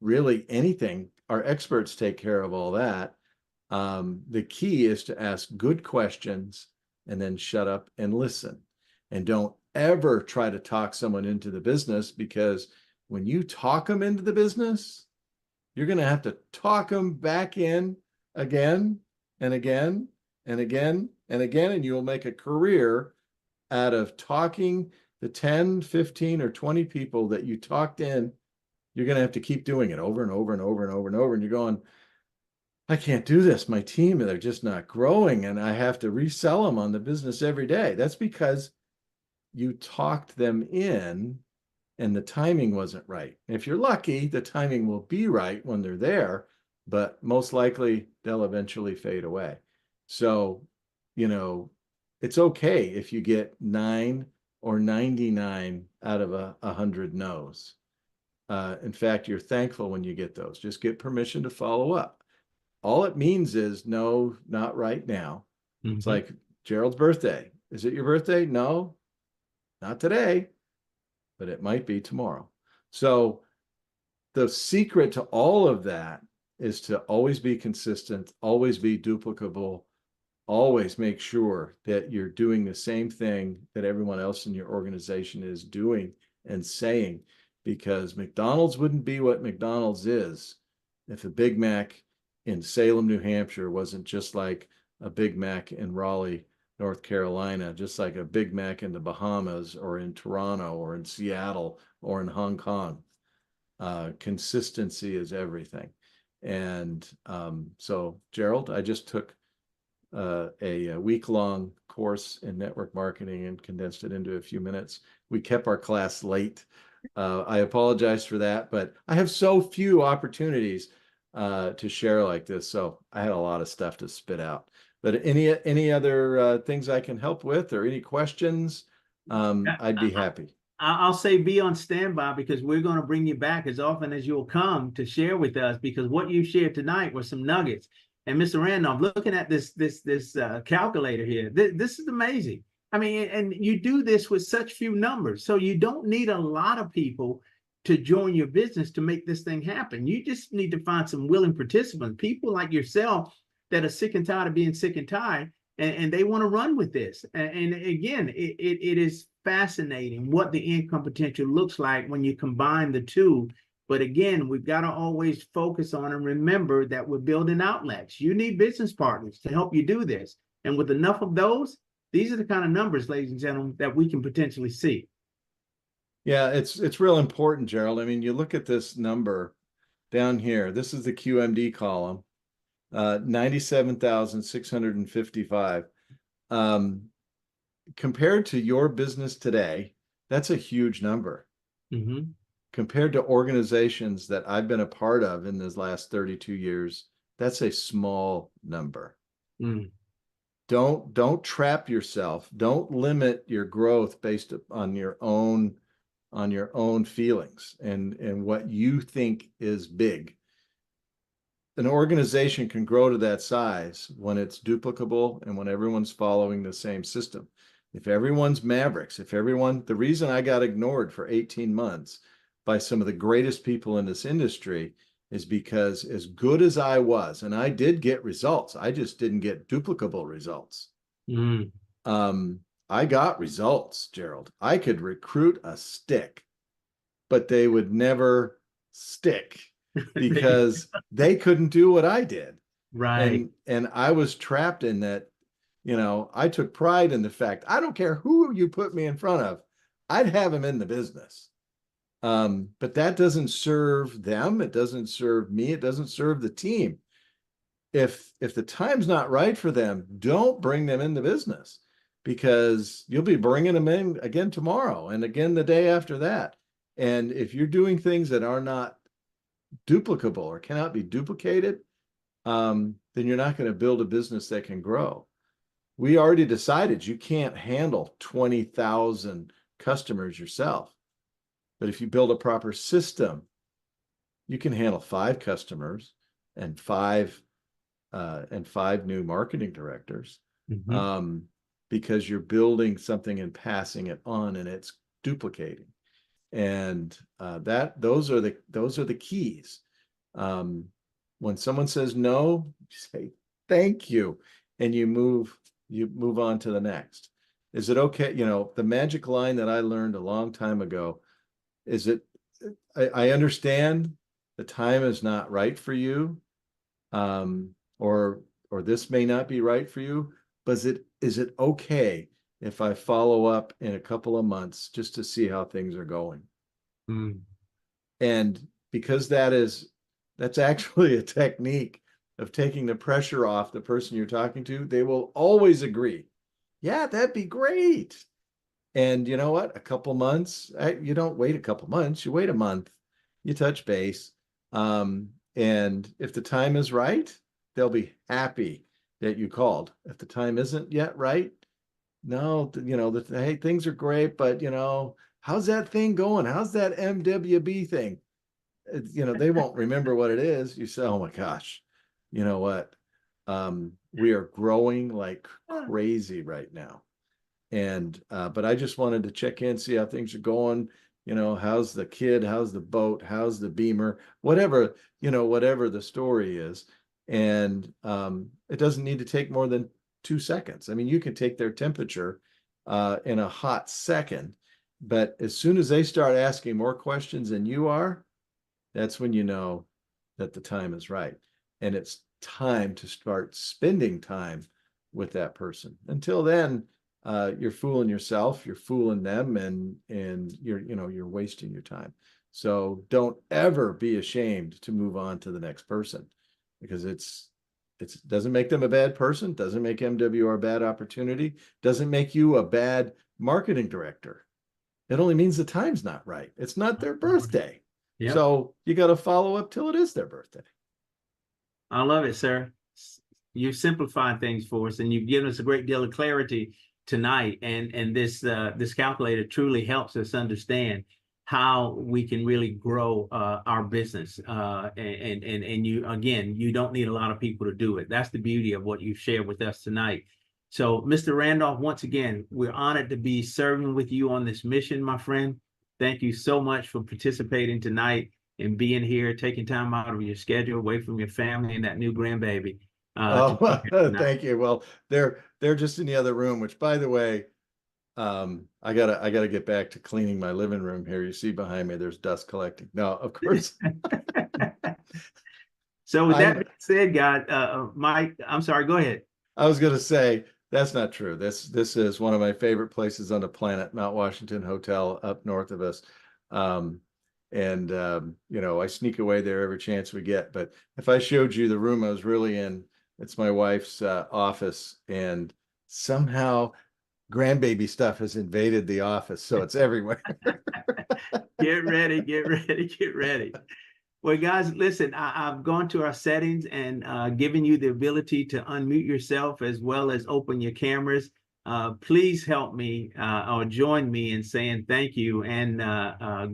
really anything. Our experts take care of all that. The key is to ask good questions and then shut up and listen. And don't ever try to talk someone into the business, because when you talk them into the business, you're going to have to talk them back in again and again and again and again, and you'll make a career out of talking the 10, 15, or 20 people that you talked in. You're going to have to keep doing it over and over and over and over and over. And you're going, I can't do this. My team, they're just not growing, and I have to resell them on the business every day. That's because you talked them in and the timing wasn't right. If you're lucky, the timing will be right when they're there, but most likely they'll eventually fade away. So, it's okay if you get 9 or 99 out of 100 no's. In fact, you're thankful when you get those. Just get permission to follow up. All it means is no, not right now. Mm-hmm. It's like Gerald's birthday. Is it your birthday? No, not today, but it might be tomorrow. So the secret to all of that is to always be consistent, always be duplicable, always make sure that you're doing the same thing that everyone else in your organization is doing and saying, because McDonald's wouldn't be what McDonald's is if a Big Mac in Salem, New Hampshire wasn't just like a Big Mac in Raleigh, North Carolina, just like a Big Mac in the Bahamas or in Toronto or in Seattle or in Hong Kong. Consistency is everything. And so, Gerald, I just took a week-long course in network marketing and condensed it into a few minutes. We kept our class late. I apologize for that, but I have so few opportunities to share like this, so I had a lot of stuff to spit out. But any other things I can help with, or any questions, I'd be happy. I'll say be on standby, because we're going to bring you back as often as you'll come to share with us, because what you shared tonight were some nuggets. And Mr. Randolph, looking at this calculator here, this is amazing. I mean, and you do this with such few numbers, so you don't need a lot of people to join your business to make this thing happen. You just need to find some willing participants, people like yourself that are sick and tired of being sick and tired, and they want to run with this. And again, it is fascinating what the income potential looks like when you combine the two. But again, we've got to always focus on and remember that we're building outlets. You need business partners to help you do this. And with enough of those, these are the kind of numbers, ladies and gentlemen, that we can potentially see. Yeah, it's real important, Gerald. I mean, you look at this number down here. This is the QMD column, 97,655. Compared to your business today, that's a huge number. Mm-hmm. Compared to organizations that I've been a part of in this last 32 years, that's a small number. Mm. Don't trap yourself. Don't limit your growth based on your own feelings and what you think is big. An organization can grow to that size when it's duplicable and when everyone's following the same system. If everyone's mavericks, the reason I got ignored for 18 months by some of the greatest people in this industry is because, as good as I was, and I did get results, I just didn't get duplicable results. Mm. I got results, Gerald. I could recruit a stick, but they would never stick because they couldn't do what I did. Right. And I was trapped in that. I took pride in the fact, I don't care who you put me in front of, I'd have them in the business. But that doesn't serve them. It doesn't serve me. It doesn't serve the team. If the time's not right for them, don't bring them in the business, because you'll be bringing them in again tomorrow and again the day after that. And if you're doing things that are not duplicable or cannot be duplicated, then you're not going to build a business that can grow. We already decided you can't handle 20,000 customers yourself. But if you build a proper system, you can handle 5 customers and five new marketing directors, Mm-hmm. because you're building something and passing it on, and it's duplicating. And those are the keys. When someone says no, you say thank you, and you move on to the next. Is it okay? The magic line that I learned a long time ago is I understand the time is not right for you, or this may not be right for you, but is it okay if I follow up in a couple of months just to see how things are going? Mm. And because that's actually a technique of taking the pressure off the person you're talking to, they will always agree, yeah, that'd be great. And you know what? A couple months, you don't wait a couple months, you wait a month, you touch base. And if the time is right, they'll be happy that you called. If the time isn't yet right, no, hey, things are great, but how's that thing going? How's that MWB thing? They won't remember what it is. You say, oh my gosh, you know what? We are growing like crazy right now. And but I just wanted to check in, see how things are going. How's the kid? How's the boat? How's the beamer? Whatever, whatever the story is. And it doesn't need to take more than 2 seconds. I mean, you can take their temperature in a hot second, but as soon as they start asking more questions than you are, that's when you know that the time is right. And it's time to start spending time with that person. Until then, you're fooling yourself, you're fooling them, and you're wasting your time. So don't ever be ashamed to move on to the next person, because it doesn't make them a bad person, doesn't make MWR a bad opportunity, doesn't make you a bad marketing director. It only means the time's not right. It's not their birthday. Yep. So you got to follow up till it is their birthday. I love it, sir. You simplify things for us, and you've given us a great deal of clarity tonight. And this calculator truly helps us understand how we can really grow our business. And you don't need a lot of people to do it. That's the beauty of what you've shared with us tonight. So, Mr. Randolph, once again, we're honored to be serving with you on this mission, my friend. Thank you so much for participating tonight and being here, taking time out of your schedule, away from your family and that new grandbaby. Thank you. Well, they're just in the other room, which, by the way, I gotta get back to cleaning my living room here. You see behind me, there's dust collecting. No, of course. So with that being said, guys, Mike, I'm sorry, go ahead. I was gonna say, that's not true. This is one of my favorite places on the planet, Mount Washington Hotel up north of us. I sneak away there every chance we get. But if I showed you the room I was really in, it's my wife's office, and somehow grandbaby stuff has invaded the office, so it's everywhere. Get ready. Well, guys, listen, I've gone to our settings and given you the ability to unmute yourself as well as open your cameras. Please help me or join me in saying thank you and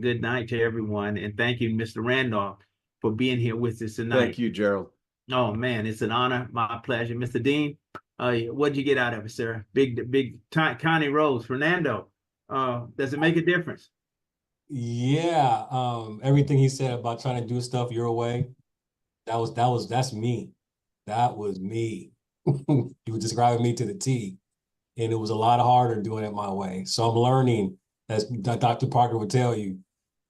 good night to everyone. And thank you, Mr. Randolph, for being here with us tonight. Thank you, Gerald. Oh, man, it's an honor. My pleasure. Mr. Dean, what'd you get out of it, sir? Big Connie Rose. Fernando, does it make a difference? Yeah, everything he said about trying to do stuff your way, that's me. That was me. You were describing me to the T, and it was a lot harder doing it my way. So I'm learning, as Dr. Parker would tell you,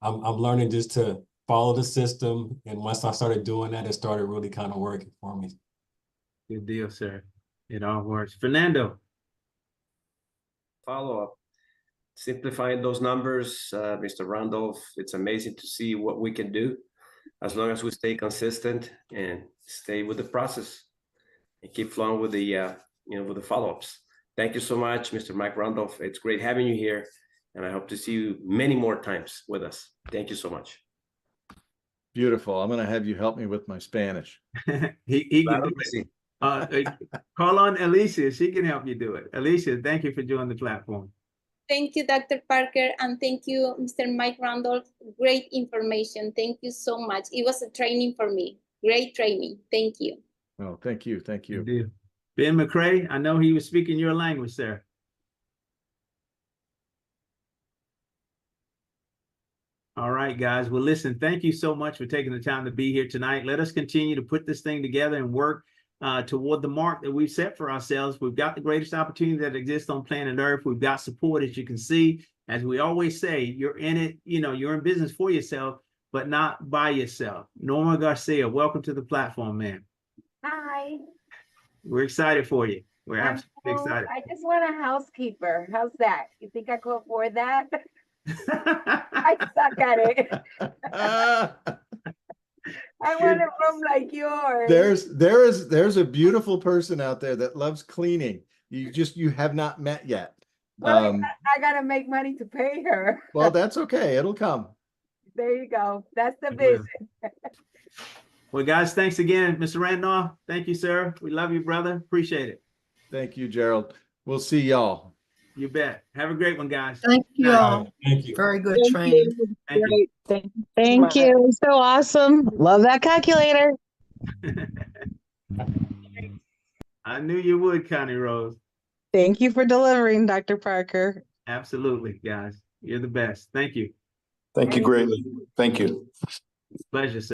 I'm learning just to follow the system. And once I started doing that, it started really kind of working for me. Good deal, sir. It all works. Fernando. Follow up. Simplifying those numbers, Mr. Randolph, it's amazing to see what we can do as long as we stay consistent and stay with the process and keep flowing with the with the follow-ups. Thank you so much, Mr. Mike Randolph. It's great having you here, and I hope to see you many more times with us. Thank you so much. Beautiful. I'm going to have you help me with my Spanish. he can do it. Call on Alicia. She can help you do it. Alicia, thank you for joining the platform. Thank you, Dr. Parker, and thank you, Mr. Mike Randolph. Great information. Thank you so much. It was a training for me. Great training. Thank you. Oh, thank you. Thank you. Ben McCrae, I know he was speaking your language, sir. All right, guys. Well, listen, thank you so much for taking the time to be here tonight. Let us continue to put this thing together and work toward the mark that we've set for ourselves. We've got the greatest opportunity that exists on planet Earth. We've got support, as you can see. As we always say, you're in it, you're in business for yourself, but not by yourself. Norma Garcia, welcome to the platform, man. Hi. We're excited for you. We're I'm absolutely cool. excited. I just want a housekeeper. How's that? You think I could afford that? I suck at it. I want a room like yours. There's a beautiful person out there that loves cleaning. You have not met yet. Well, I gotta make money to pay her. Well, that's okay. It'll come. There you go. That's the It will. vision. Well, guys, thanks again, Mr. Randolph. Thank you, sir. We love you, brother. Appreciate it. Thank you, Gerald. We'll see y'all. You bet. Have a great one, guys. Thank you Night. all. Thank you. Very good Thank training. you. Thank you. Great. Thank you. Thank you. So awesome. Love that calculator. I knew you would, Connie Rose. Thank you for delivering, Dr. Parker. Absolutely, guys. You're the best. Thank you. Thank you greatly. Thank you. Pleasure, sir.